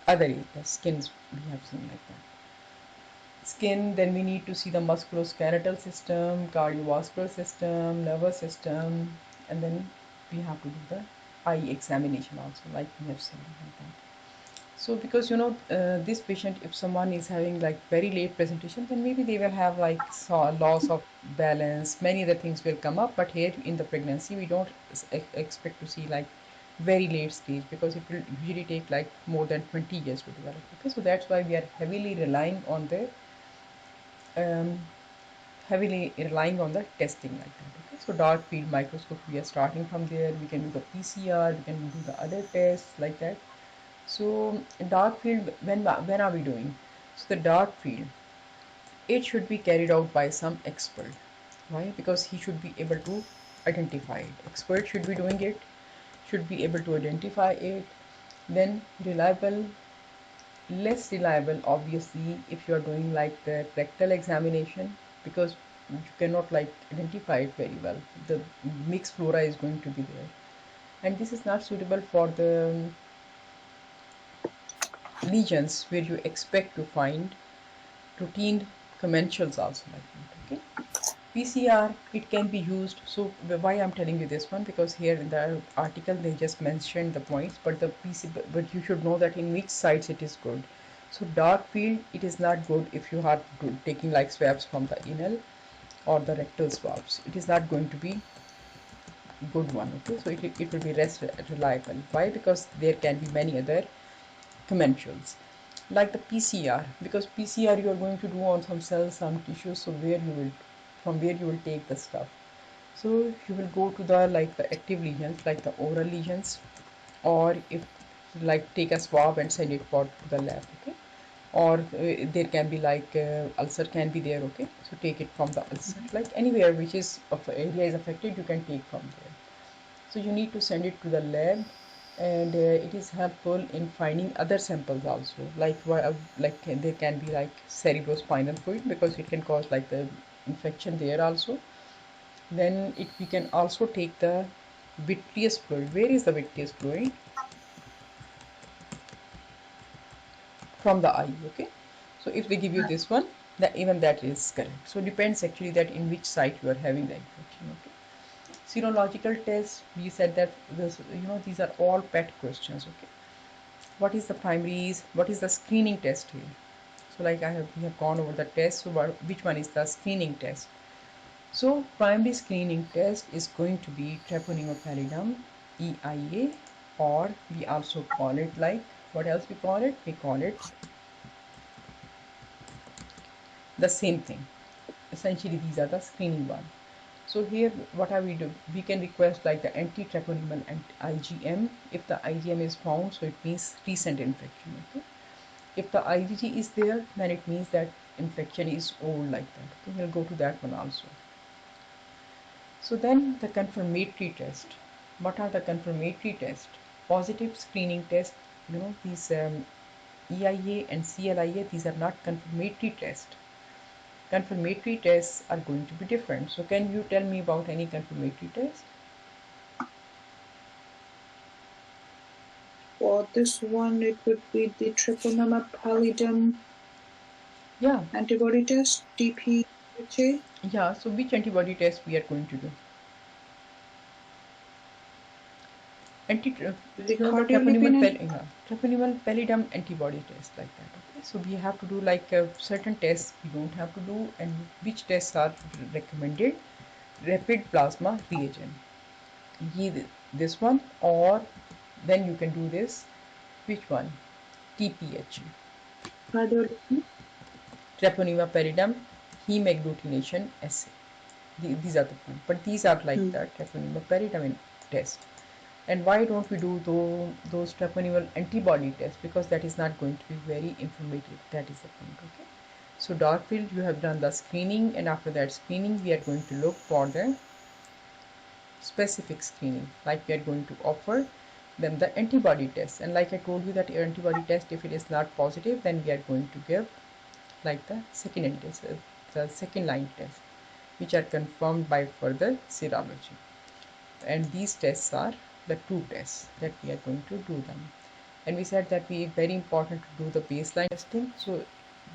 other areas, skins we have seen like that. Skin, then we need to see the musculoskeletal system, cardiovascular system, nervous system, and then we have to do the eye examination also, like we have seen like that. So because this patient, if someone is having like very late presentation, then maybe they will have like loss of balance, many other things will come up. But here in the pregnancy, we don't expect to see like very late stage, because it will usually take like more than 20 years to develop. Okay, so that's why we are um, heavily relying on the testing like that. Okay, so dark field microscope, we are starting from there. We can do the PCR, we can do the other tests like that. So dark field, when are we doing? So the dark field, it should be carried out by some expert. Why? Because he should be able to identify it. Expert should be doing it, should be able to identify it. Then reliable, less reliable obviously if you are doing like the rectal examination, because you cannot like identify it very well. The mixed flora is going to be there, and this is not suitable for the lesions where you expect to find routine commensals also like that. Okay, PCR, it can be used. So why I'm telling you this one, because here in the article they just mentioned the points, but the PC, but you should know that in which sites it is good. So dark field, it is not good if you are taking like swabs from the anal or the rectal swabs. It is not going to be good one. Okay, so it will be less reliable. Why? Because there can be many other commensals like the PCR, because PCR you are going to do on some cells, some tissues, so where you will, from where you will take the stuff. So you will go to the like the active lesions like the oral lesions, or if like take a swab and send it for to the lab. Okay, or there can be like ulcer can be there. Okay, so take it from the ulcer, like anywhere which is of area is affected, you can take from there. So you need to send it to the lab, and it is helpful in finding other samples also, like there can be like cerebrospinal fluid, because it can cause like the infection there also. Then we can also take the vitreous fluid. Where is the vitreous fluid? From the eye. Okay, so if they give you this one, that even that is correct. So depends actually that in which site you are having the infection. Okay, serological tests, we said that this, these are all pet questions. Okay, what is the primaries, what is the screening test here? So like we have gone over the test. So which one is the screening test? So primary screening test is going to be Treponema pallidum, EIA, or we also call it like, what else we call it? We call it the same thing. Essentially, these are the screening one. So here, what are we do? We can request like the anti-treponemal and IgM. If the IgM is found, so it means recent infection. Okay. If the IgG is there, then it means that infection is old like that. Okay, we'll go to that one also. So then the confirmatory test. What are the confirmatory tests? Positive screening test. These EIA and CLIA, these are not confirmatory tests. Confirmatory tests are going to be different. So can you tell me about any confirmatory test? For this one, it would be the Treponema pallidum antibody test, TPHA. Yeah, so which antibody test we are going to do? The cardiolipin Treponemal pallidum antibody test like that. Okay, so we have to do like certain tests we don't have to do, and which tests are recommended? Rapid plasma reagent. This one, or then you can do this. Which one? TPH. cardiolipin. Treponema pallidum hemagglutination assay. These are the ones, but these are like the Treponema pallidum test. And why don't we do those treponemal antibody tests? Because that is not going to be very informative. That is the point. Okay. So dark field, you have done the screening, and after that screening, we are going to look for the specific screening. Like we are going to offer them the antibody test. And like I told you that your antibody test, if it is not positive, then we are going to give like the the second line test, which are confirmed by further serology. And these tests are the two tests that we are going to do them. And we said that we very important to do the baseline testing. So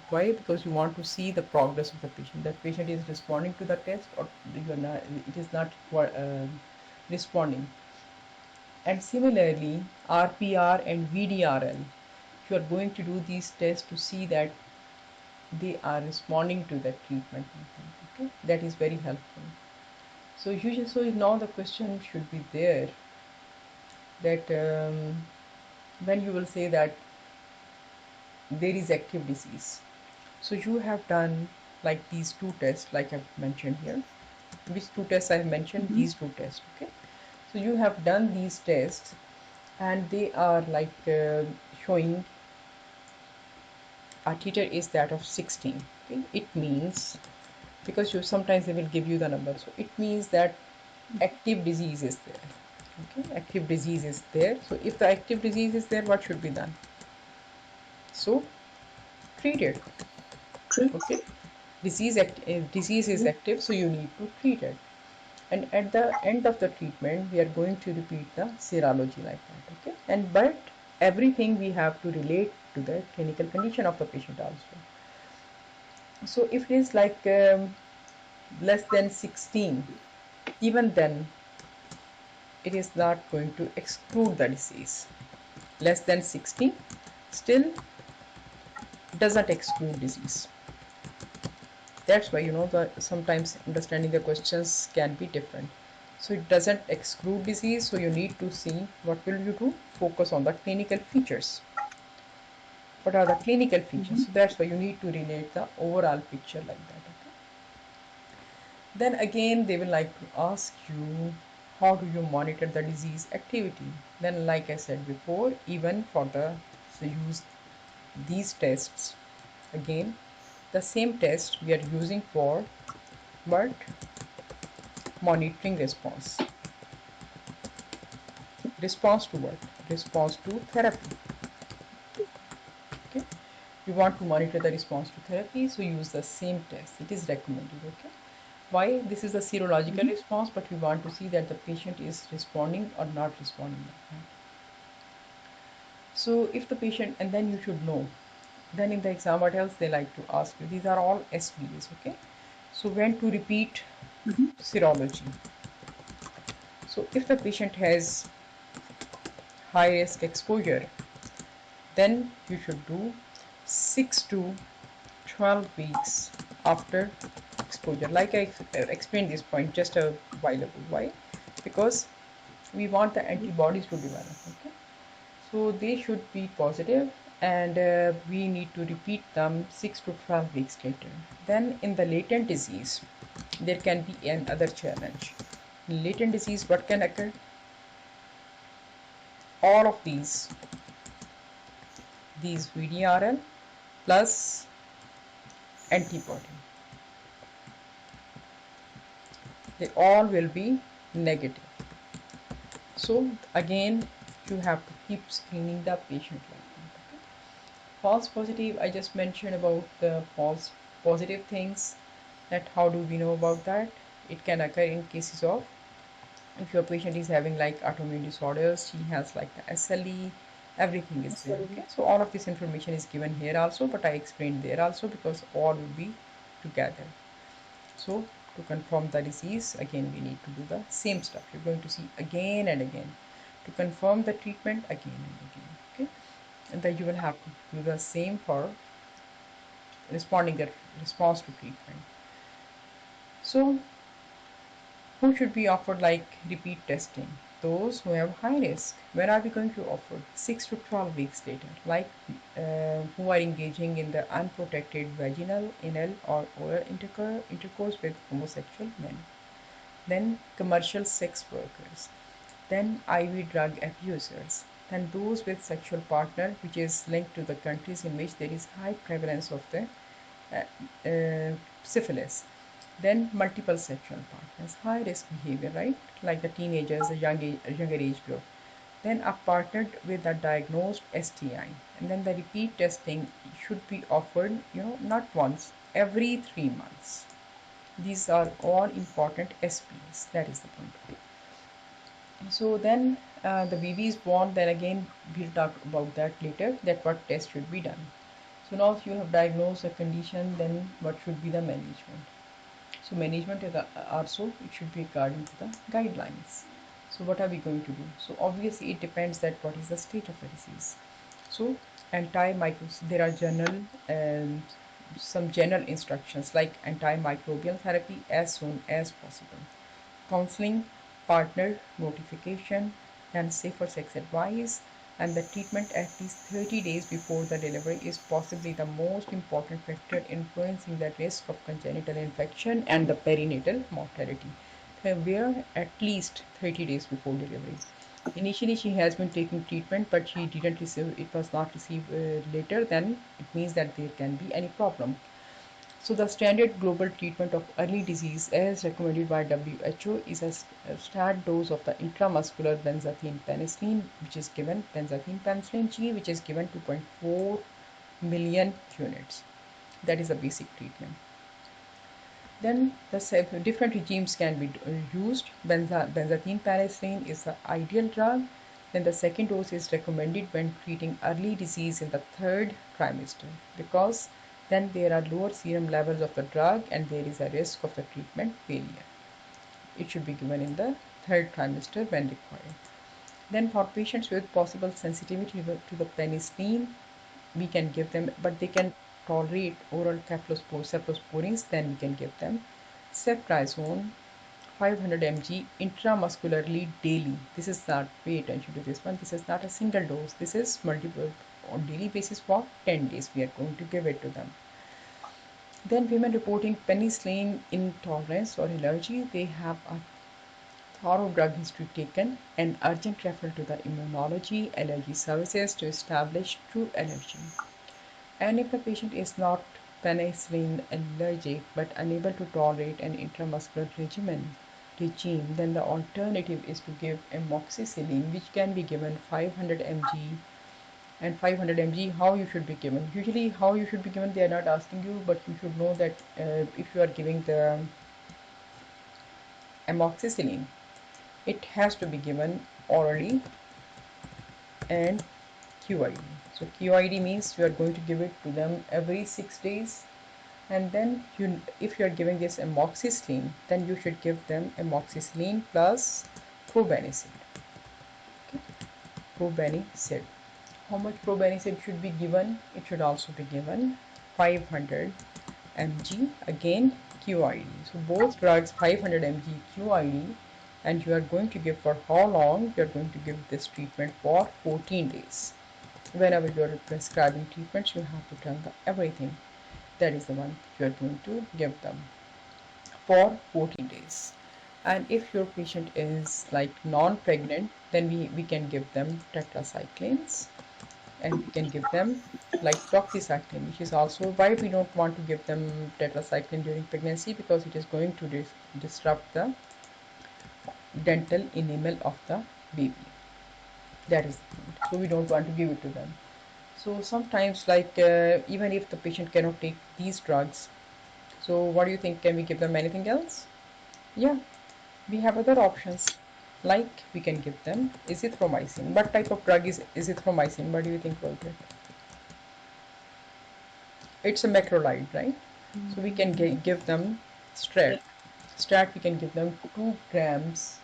why? Because you want to see the progress of the patient. That patient is responding to the test, or you are not, it is not responding. And similarly, RPR and VDRL, you are going to do these tests to see that they are responding to the treatment. Okay, that is very helpful. So now the question should be there, that when you will say that there is active disease, so you have done like these two tests, like I've mentioned here. Which two tests I've mentioned? Mm-hmm. These two tests. Okay, so you have done these tests, and they are like showing our titer is that of 16. Okay, it means, because you sometimes they will give you the number, so it means that active disease is there. Okay, active disease is there. So if the active disease is there, what should be done? So treat it. True. Okay, disease is active, so you need to treat it. And at the end of the treatment, we are going to repeat the serology like that. Okay, and but everything we have to relate to the clinical condition of the patient also. So if it is like less than 16, even then it is not going to exclude the disease. Less than 16 still doesn't exclude disease. That's why the sometimes understanding the questions can be different. So it doesn't exclude disease, so you need to see what will you do, focus on the clinical features. What are the clinical features? Mm-hmm. So that's why you need to relate the overall picture like that. Okay, then again they will like to ask you, how do you monitor the disease activity? Then like I said before, even for the, so use these tests again, the same test we are using for, but monitoring response. Response to what? Response to therapy. Okay, you want to monitor the response to therapy, so use the same test. It is recommended. Okay, why? This is the serological Mm-hmm. response, but we want to see that the patient is responding or not responding. So if the patient, and then you should know, then in the exam what else they like to ask you, these are all SVAs. Okay, so when to repeat Mm-hmm. serology. So if the patient has high risk exposure, then you should do 6 to 12 weeks after exposure. Like I explained this point just a while ago. Why? Because we want the antibodies to develop. Okay, so they should be positive, and we need to repeat them 6 to 12 weeks later. Then in the latent disease, there can be another challenge. In latent disease, what can occur? All of these VDRL plus antibody, they all will be negative. So again, you have to keep screening the patient like that. Okay? False positive, I just mentioned about the false positive things, that how do we know about that? It can occur in cases of, if your patient is having like autoimmune disorders, she has like the SLE, everything is there. So, Okay, so all of this information is given here also, but I explained there also because all will be together. So to confirm the disease, again we need to do the same stuff. You're going to see again and again to confirm the treatment again and again. Okay, and then you will have to do the same for responding the response to treatment. So who should be offered like repeat testing? Those who have high risk. When are we going to offer? 6 to 12 weeks later, like who are engaging in the unprotected vaginal, anal, or oral intercourse with homosexual men. Then commercial sex workers. Then IV drug abusers. Then those with sexual partner, which is linked to the countries in which there is high prevalence of the syphilis. Then multiple sexual partners, high risk behavior, right? Like the teenagers, the younger age group. Then are partnered with a diagnosed STI. And then the repeat testing should be offered, not once, every 3 months. These are all important SPs. That is the point. Okay? So then the baby is born. Then again, we'll talk about that later, that what test should be done. So now if you have diagnosed a condition, then what should be the management? So management is also, it should be according to the guidelines. So what are we going to do? So obviously it depends that what is the state of the disease. So antimicrobial, there are general and some general instructions like antimicrobial therapy as soon as possible. Counseling, partner notification, and safer sex advice, and the treatment at least 30 days before the delivery is possibly the most important factor influencing the risk of congenital infection and the perinatal mortality. Where at least 30 days before delivery. Initially, she has been taking treatment, but she didn't receive it was not received later. Then it means that there can be any problem. So the standard global treatment of early disease as recommended by WHO is a start dose of the intramuscular benzathine penicillin, which is given benzathine penicillin G, which is given 2.4 million units. That is the basic treatment. Then the different regimes can be used. Benzathine penicillin is the ideal drug. Then the second dose is recommended when treating early disease in the third trimester, because then there are lower serum levels of the drug and there is a risk of the treatment failure. It should be given in the third trimester when required. Then for patients with possible sensitivity to the penicillin, we can give them, but they can tolerate oral cephalosporins, then we can give them ceftriaxone 500 mg intramuscularly daily. This is not, pay attention to this one, this is not a single dose, this is multiple on daily basis for 10 days we are going to give it to them. Then women reporting penicillin intolerance or allergy, they have a thorough drug history taken and urgent referral to the immunology allergy services to establish true allergy. And if the patient is not penicillin allergic but unable to tolerate an intramuscular regime, then the alternative is to give amoxicillin, which can be given 500 mg. And 500 mg, how you should be given? Usually, how you should be given, they are not asking you, but you should know that if you are giving the amoxicillin, it has to be given orally and QID. So QID means you are going to give it to them every 6 days, and then if you are giving this amoxicillin, then you should give them amoxicillin plus probenecid. Okay. Probenecid. How much probenecid should be given? It should also be given 500 mg, again QID. So both drugs 500 mg QID, and you are going to give for how long? You are going to give this treatment for 14 days. Whenever you are prescribing treatments, you have to tell them everything. That is the one you are going to give them for 14 days. And if your patient is like non-pregnant, then we can give them tetracyclines, and we can give them like doxycycline, which is also why we don't want to give them tetracycline during pregnancy, because it is going to disrupt the dental enamel of the baby. That is the point. So we don't want to give it to them. So sometimes, like even if the patient cannot take these drugs, so what do you think? Can we give them anything else? Yeah, we have other options. Like we can give them azithromycin. What type of drug is azithromycin? What do you think about it? It's a macrolide, right? So we can give them strat. Strat, we can give them 2 grams,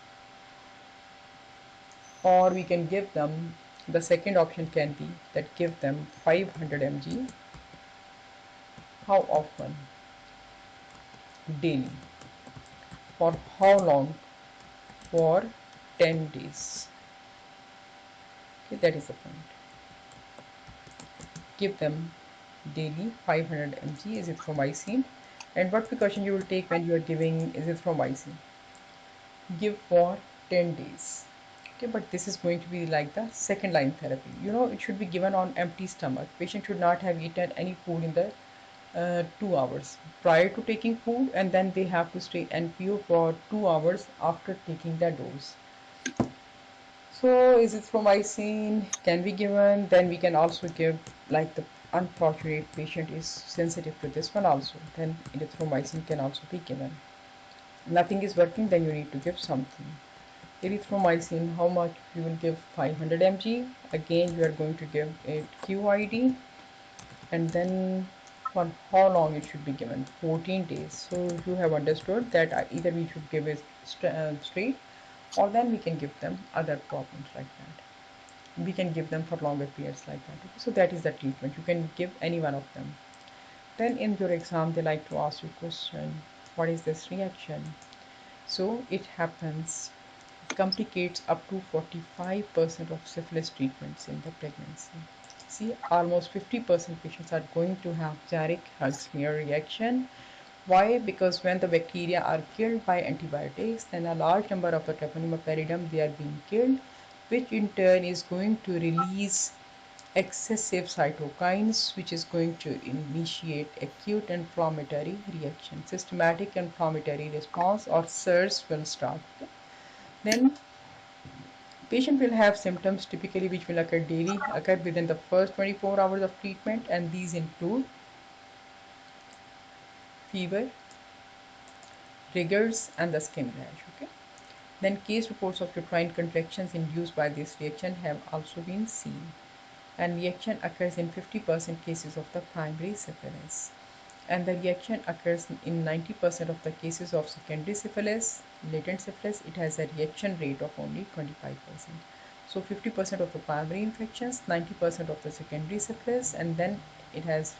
or we can give them, the second option can be that give them 500 mg. How often? Daily. For how long? For 10 days. Okay, that is the point. Give them daily 500 mg azithromycin. And what precaution you will take when you are giving azithromycin? Give for 10 days. Okay, but this is going to be like the second line therapy. It should be given on empty stomach. Patient should not have eaten any food in the 2 hours prior to taking food, and then they have to stay NPO for 2 hours after taking the dose. So azithromycin can be given. Then we can also give, like the unfortunate patient is sensitive to this one also, then erythromycin can also be given. Nothing is working, then you need to give something. Erythromycin, how much you will give? 500 mg. Again, you are going to give it QID, and then for how long it should be given? 14 days. So you have understood that either we should give it straight, or then we can give them other problems like that. We can give them for longer periods like that. Okay? So that is the treatment. You can give any one of them. Then in your exam, they like to ask you question, what is this reaction? So it happens complicates up to 45% of syphilis treatments in the pregnancy. See, almost 50% patients are going to have Jaric hug smear reaction. Why? Because when the bacteria are killed by antibiotics, then a large number of the Treponema pallidum they are being killed, which in turn is going to release excessive cytokines, which is going to initiate acute inflammatory reaction. Systematic inflammatory response or SIRS will start. Then patient will have symptoms typically which will occur daily, occur within the first 24 hours of treatment, and these include fever, rigors, and the skin rash. Okay. Then case reports of uterine contractions induced by this reaction have also been seen, and reaction occurs in 50% cases of the primary syphilis, and the reaction occurs in 90% of the cases of secondary syphilis. Latent syphilis, it has a reaction rate of only 25%. So 50% of the primary infections, 90% of the secondary syphilis, and then it has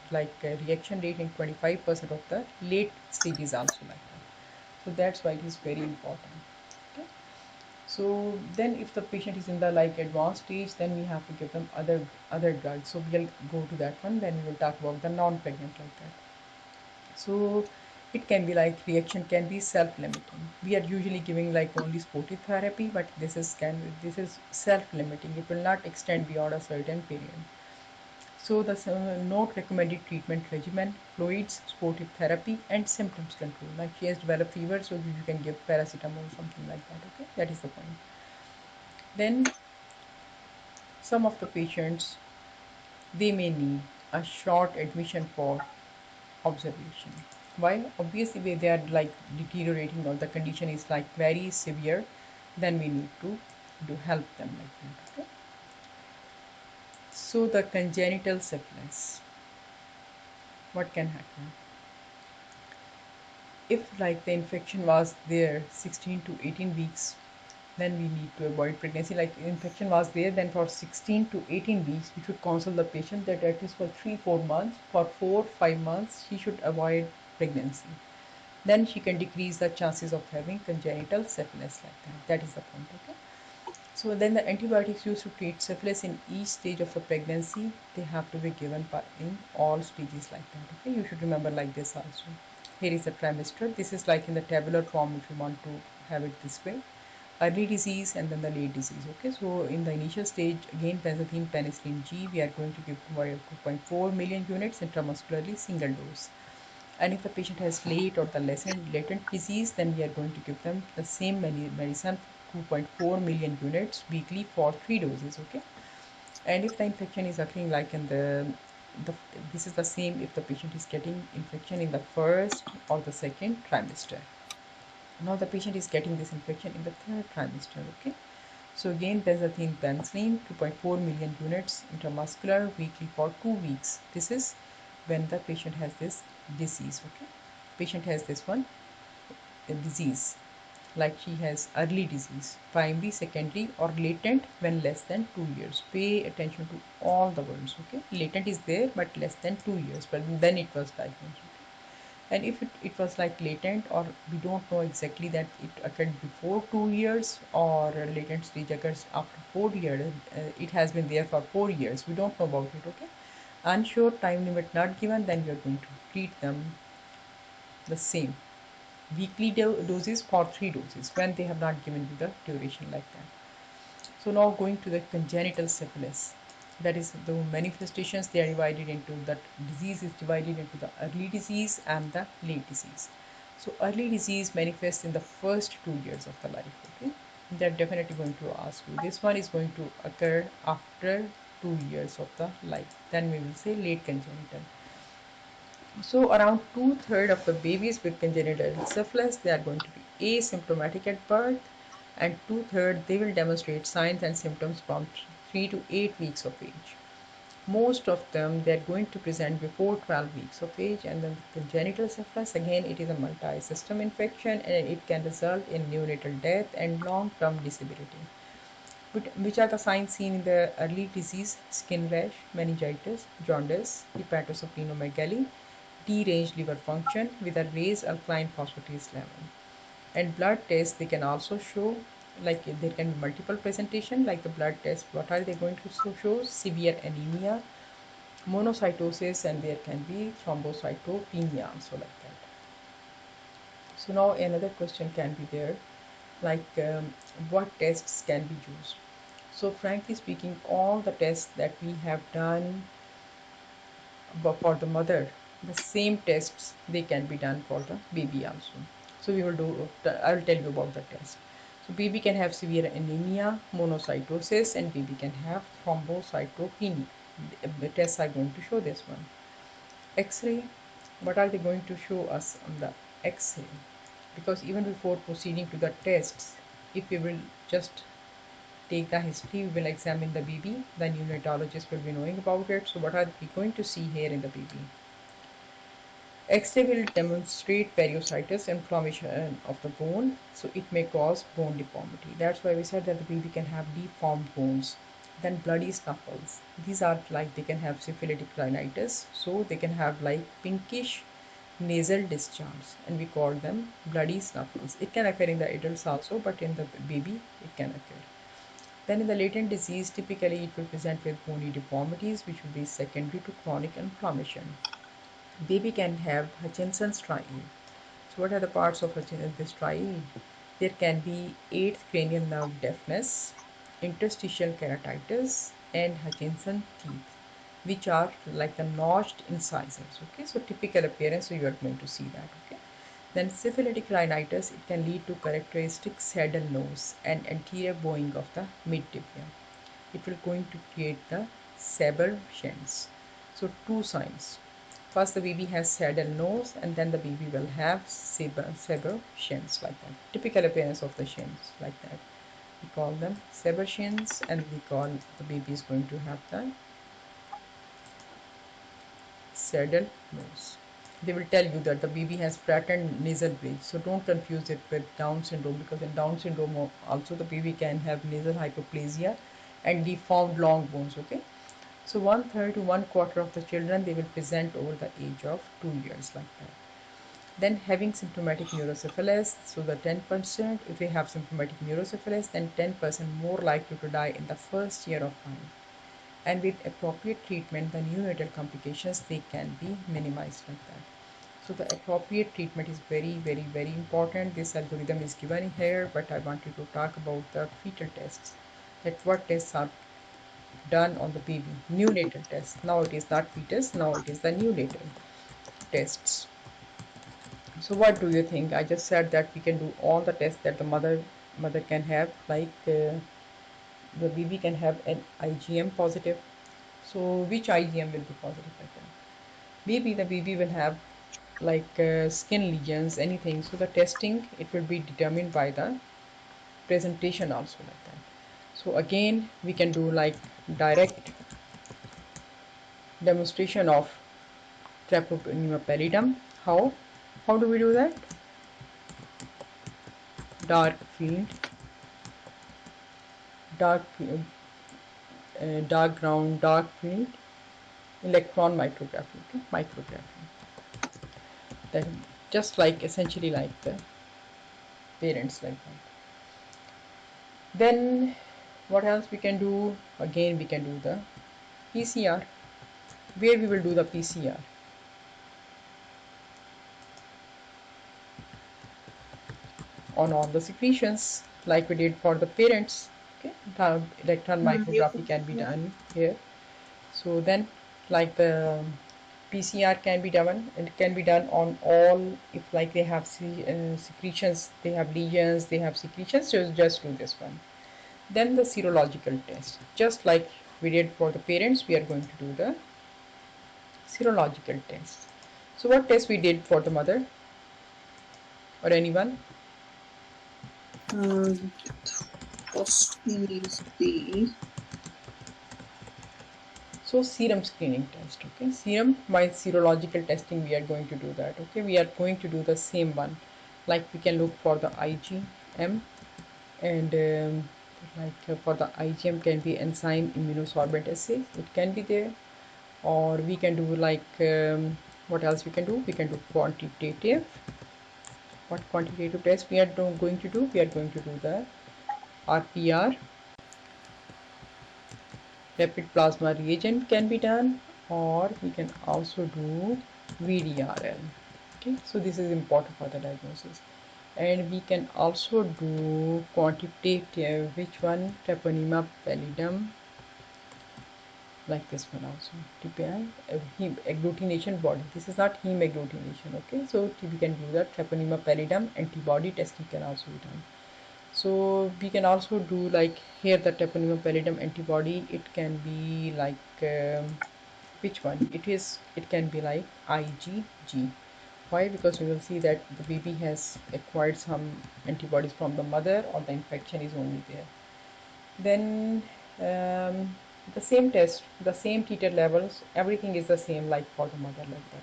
like a reaction rate in 25% of the late stages also like that. So that's why it is very important. Okay. So then if the patient is in the like advanced stage, then we have to give them other drugs. So we'll go to that one, then we will talk about the non-pregnant like that. So it can be like reaction can be self-limiting. We are usually giving like only supportive therapy, but this is self-limiting. It will not extend beyond a certain period. So the note recommended treatment regimen: fluids, supportive therapy, and symptoms control. Like she has developed fever, so you can give paracetamol or something like that. Okay, that is the point. Then some of the patients they may need a short admission for observation. Why? Obviously, when they are like deteriorating or the condition is like very severe, then we need to do help them like that. Okay. So the congenital syphilis, what can happen? If like the infection was there 16 to 18 weeks, then we need to avoid pregnancy. Like infection was there, then for 16 to 18 weeks, we should counsel the patient that at least for 3-4 months, for 4-5 months, she should avoid pregnancy. Then she can decrease the chances of having congenital syphilis like that. That is the point. Okay. So then the antibiotics used to treat syphilis in each stage of the pregnancy, they have to be given in all stages like that. Okay, you should remember like this also. Here is the trimester. This is like in the tabular form if you want to have it this way. Early disease and then the late disease. Okay, so in the initial stage, again benzathine penicillin G, we are going to give 2.4 million units intramuscularly, single dose. And if the patient has late or the latent disease, then we are going to give them the same medicine, 2.4 million units weekly for 3 doses. Okay. And if the infection is occurring like in the this is the same if the patient is getting infection in the first or the second trimester. Now the patient is getting this infection in the third trimester. Okay. So again benzathine penicillin 2.4 million units intramuscular weekly for 2 weeks. This is when the patient has this disease. Okay. Patient has this one disease, like she has early disease, primary, secondary, or latent when less than 2 years. Pay attention to all the words. Okay. Latent is there but less than 2 years, but then it was diagnosed. Okay. And if it was like latent, or we don't know exactly that it occurred before 2 years or latent stage occurs after 4 years, it has been there for 4 years, we don't know about it. Okay. Unsure, time limit not given, then we are going to treat them the same weekly doses for 3 doses when they have not given you the duration like that. So now going to the congenital syphilis, that is the manifestations, they are divided into that disease is divided into the early disease and the late disease. So early disease manifests in the first 2 years of the life. Okay, they're definitely going to ask you. This one is going to occur after 2 years of the life. Then we will say late congenital. So around two-thirds of the babies with congenital syphilis, they are going to be asymptomatic at birth, and two-thirds they will demonstrate signs and symptoms from 3 to 8 weeks of age. Most of them they are going to present before 12 weeks of age. And then the congenital syphilis, again it is a multi-system infection and it can result in neonatal death and long-term disability. Which are the signs seen in the early disease? Skin rash, meningitis, jaundice, hepatosplenomegaly, deranged liver function with a raised alkaline phosphatase level. And blood tests, they can also show like there can be multiple presentation, like the blood test. What are they going to show? Severe anemia, monocytosis, and there can be thrombocytopenia, so like that. So now another question can be there, like what tests can be used. So frankly speaking, all the tests that we have done for the mother, the same tests they can be done for the baby also. So we will do, I'll tell you about the test. So baby can have severe anemia, monocytosis, and baby can have thrombocytopenia. The tests are going to show this one. X-ray, what are they going to show us on the X-ray? Because even before proceeding to the tests, if we will just take the history, we will examine the baby, the neonatologist will be knowing about it. So what are we going to see here in the baby? X-ray will demonstrate periosteitis, inflammation of the bone, so it may cause bone deformity. That's why we said that the baby can have deformed bones. Then bloody snuffles. These are like they can have syphilitic rhinitis, so they can have like pinkish nasal discharge, and we call them bloody snuffles. It can occur in the adults also, but in the baby it can occur. Then in the latent disease, typically it will present with bony deformities, which will be secondary to chronic inflammation. Baby can have Hutchinson's triad. So what are the parts of this triad? There can be eighth cranial nerve deafness, interstitial keratitis, and Hutchinson teeth, which are like the notched incisors. Okay, so typical appearance, so you are going to see that. Okay, then syphilitic rhinitis, it can lead to characteristic saddle nose and anterior bowing of the mid tibia. It will going to create the saber shins. So two signs. First, the baby has saddle nose, and then the baby will have saber shins like that. Typical appearance of the shins like that. We call them saber shins, and we call the baby is going to have the saddle nose. They will tell you that the baby has flattened nasal bridge, so don't confuse it with Down syndrome, because in Down syndrome also the baby can have nasal hyperplasia and deformed long bones. Okay, so 1/3 to 1/4 of the children they will present over the age of 2 years like that. Then having symptomatic neurosyphilis, so the 10%, if they have symptomatic neurosyphilis, then 10% more likely to die in the first year of life. And with appropriate treatment, the neonatal complications, they can be minimized like that. So the appropriate treatment is very, very, very important. This algorithm is given here, but I wanted to talk about the fetal tests, that what tests are done on the baby. Neonatal tests. Now it is not fetus, now it is the neonatal tests. So what do you think? I just said that we can do all the tests that the mother can have, like the baby can have an IgM positive. So which IgM will be positive like that? Maybe the baby will have like skin lesions, anything. So the testing, it will be determined by the presentation also like that. So again, we can do like direct demonstration of Treponema pallidum. How? How do we do that? Dark field, dark dark ground, dark field, electron micrography. Okay? Micrography. Then just like essentially like the parents like that. Then what else we can do? Again, we can do the PCR, where we will do the PCR on all the secretions, like we did for the parents. Okay, the electron micrography can be done here. So then, like the PCR can be done, and it can be done on all. If like they have secretions, they have lesions, they have secretions. So just do this one. Then the serological test, just like we did for the parents, we are going to do the serological test. So what test we did for the mother or anyone? First is the Serum screening test. Okay, serum by serological testing we are going to do that. Okay, we are going to do the same one, like we can look for the IgM, and like for the IgM can be enzyme immunosorbent assay, it can be there, or we can do like what else we can do? We can do quantitative. What quantitative test we are going to do? We are going to do the RPR, rapid plasma reagent can be done, or we can also do VDRL. Okay, so this is important for the diagnosis. And we can also do quantitative, which one? Treponema pallidum, like this one also. TPI, agglutination body. This is not heme agglutination. Okay, so we can do that. Treponema pallidum antibody testing can also be done. So we can also do like here the Treponema pallidum antibody. It can be like which one? It can be like IgG. Why? Because we will see that the baby has acquired some antibodies from the mother, or the infection is only there. Then the same test, the same titer levels, everything is the same like for the mother, like that.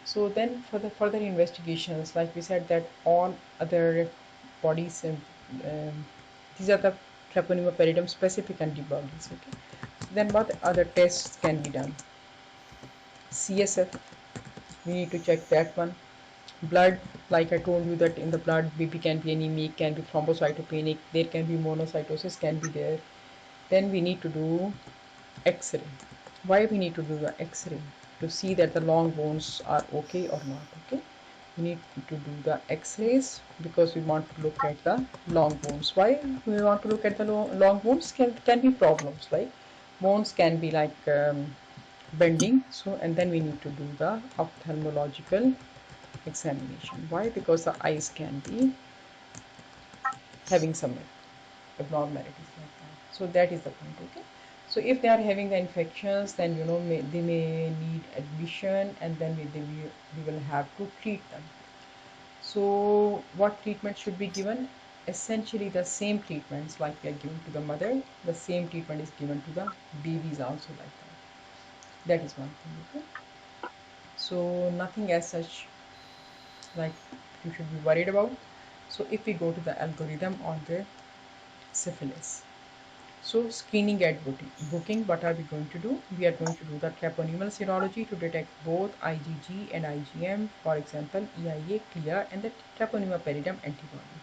So then for the further investigations, like we said that all other bodies, these are the Treponema pallidum specific antibodies. Okay. Then what other tests can be done? CSF, we need to check that one. Blood, like I told you that in the blood baby can be anemic, can be thrombocytopenic, there can be monocytosis can be there. Then we need to do X-ray. Why we need to do the X-ray? To see that the long bones are okay or not. Okay, we need to do the X-rays because we want to look at the long bones. Why we want to look at the long bones? Can be problems like bones can be like bending. So and then we need to do the ophthalmological examination. Why? Because the eyes can be having some abnormalities like that. So that is the point. Okay, so if they are having the infections, then they may need admission, and then we will have to treat them. So what treatment should be given? Essentially the same treatments like we are giving to the mother, the same treatment is given to the babies also, like that. That is one thing. Okay, so nothing as such like you should be worried about. So if we go to the algorithm on the syphilis, so screening at booking, what are we going to do? We are going to do the treponemal serology to detect both IgG and IgM, for example, EIA, clear, and the treponema pallidum antibody.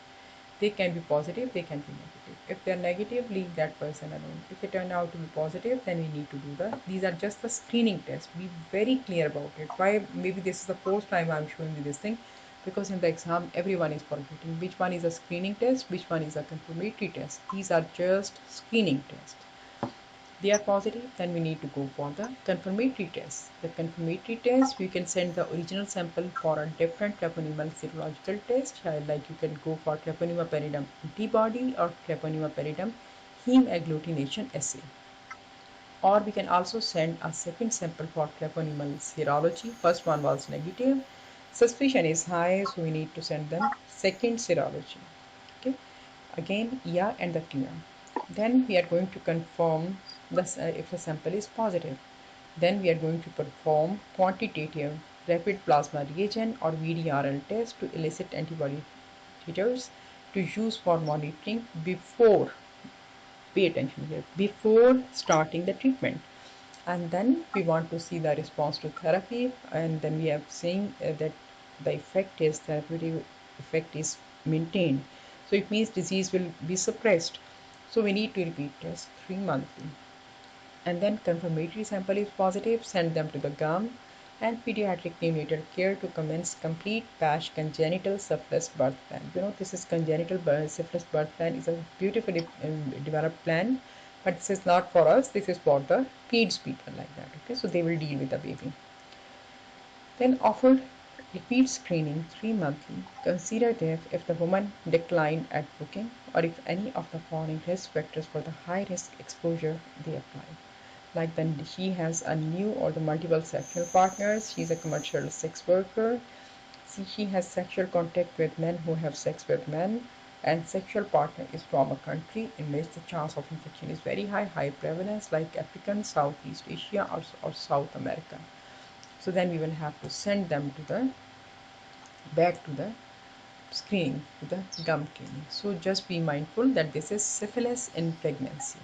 They can be positive, they can be negative. If they are negative, leave that person alone. If they turn out to be positive, then we need to do these are just the screening tests. Be very clear about it. Why? Maybe this is the first time I'm showing you this thing, because in the exam everyone is forgetting which one is a screening test, which one is a confirmatory test. These are just screening tests. They are positive, then we need to go for the confirmatory test. The confirmatory test, we can send the original sample for a different treponemal serological test, like you can go for treponema pallidum antibody or treponema pallidum heme agglutination assay. Or we can also send a second sample for treponemal serology. First one was negative. Suspicion is high, so we need to send them second serology. Okay, again ER and the TR. Then we are going to confirm if the sample is positive. Then we are going to perform quantitative rapid plasma reagent or VDRL test to elicit antibody titers to use for monitoring before, pay attention here, before starting the treatment. And then we want to see the response to therapy, and then we are saying that the therapeutic effect is maintained. So it means disease will be suppressed. So we need to repeat test 3 monthly. And then confirmatory sample is positive, send them to the GUM and pediatric neonatal care to commence complete batch congenital syphilis birth plan. This is congenital syphilis birth plan is a beautifully developed plan, but this is not for us. This is for the peds people, like that. Okay, so they will deal with the baby. Then offered repeat screening 3 monthly. Consider if the woman declined at booking, or if any of the following risk factors for the high risk exposure they apply. Like then she has a new or the multiple sexual partners, she's a commercial sex worker, she has sexual contact with men who have sex with men, and sexual partner is from a country in which the chance of infection is very high prevalence, like African, Southeast Asia, or South America. So then we will have to send them to the back to the screening, to the gum cleaning. So just be mindful that this is syphilis in pregnancy.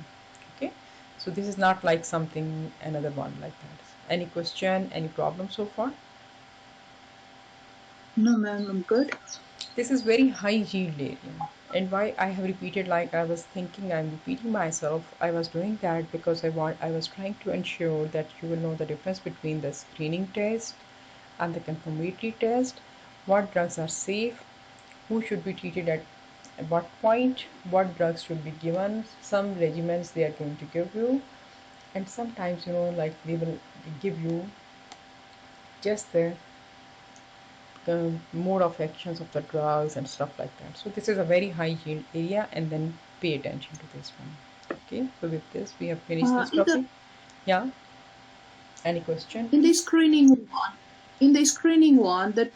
Okay, so this is not like something another one like that. Any question, any problem so far? No, ma'am, I'm good. This is very high yield area. And why I have repeated, like I was thinking, I'm repeating myself. I was doing that because I was trying to ensure that you will know the difference between the screening test and the confirmatory test, what drugs are safe, who should be treated at what point, what drugs should be given, some regimens they are going to give you, and sometimes like they will give you just the mode of actions of the drugs and stuff like that. So this is a very high yield area, and then pay attention to this one. Okay, so with this we have finished Uh, this in the topic. Yeah, any question? in the screening one, the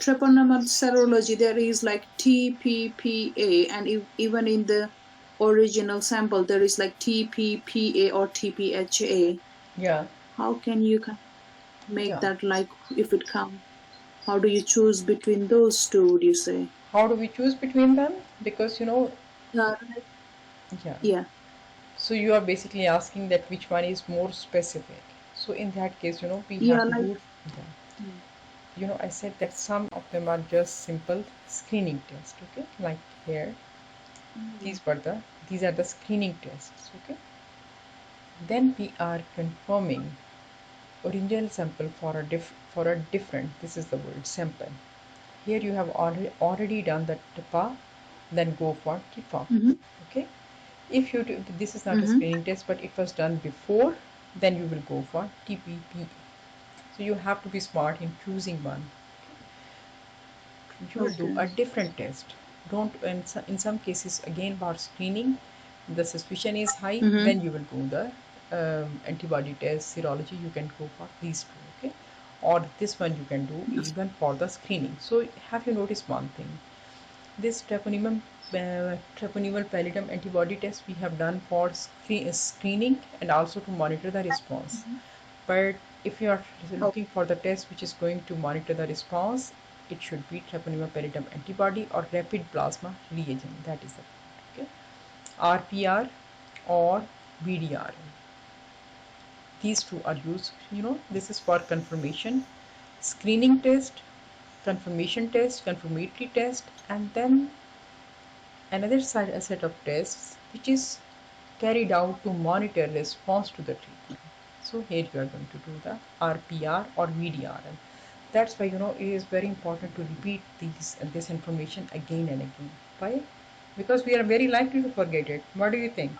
treponemal serology, there is like TPPA, and even in the original sample, there is like TPPA or TPHA. Yeah, How can you make yeah. that, like, if it comes? How do you choose between those two, would you say? How do we choose between them? Because Like, yeah. yeah, So you are basically asking that which one is more specific. So in that case, we yeah, have to like, do, yeah. mm, I said that some of them are just simple screening tests, okay? Like here, mm, these are the screening tests, okay? Then we are confirming original sample for a different, this is the word sample. Here you have already done the TIPA, then go for TIPA, mm-hmm, okay? If you do, this is not a mm-hmm. screening test, but it was done before, then you will go for TPP. So you have to be smart in choosing one. You will do Okay. a different test. Don't, in some cases, again for screening, the suspicion is high, Mm-hmm. then you will do the antibody test, serology, you can go for these two, okay? Or this one you can do even for the screening. So have you noticed one thing? This treponemal pallidum antibody test we have done for screening and also to monitor the response. Mhm. But if you are Oh, looking for the test which is going to monitor the response, it should be treponema pallidum antibody or rapid plasma reagent. That is the okay. RPR or VDR. These two are used. This is for confirmation, screening test, confirmatory test, and then another set of tests which is carried out to monitor response to the treatment. So here you are going to do the RPR or VDRL. That's why it is very important to repeat this information again and again. Why? Because we are very likely to forget it. What do you think?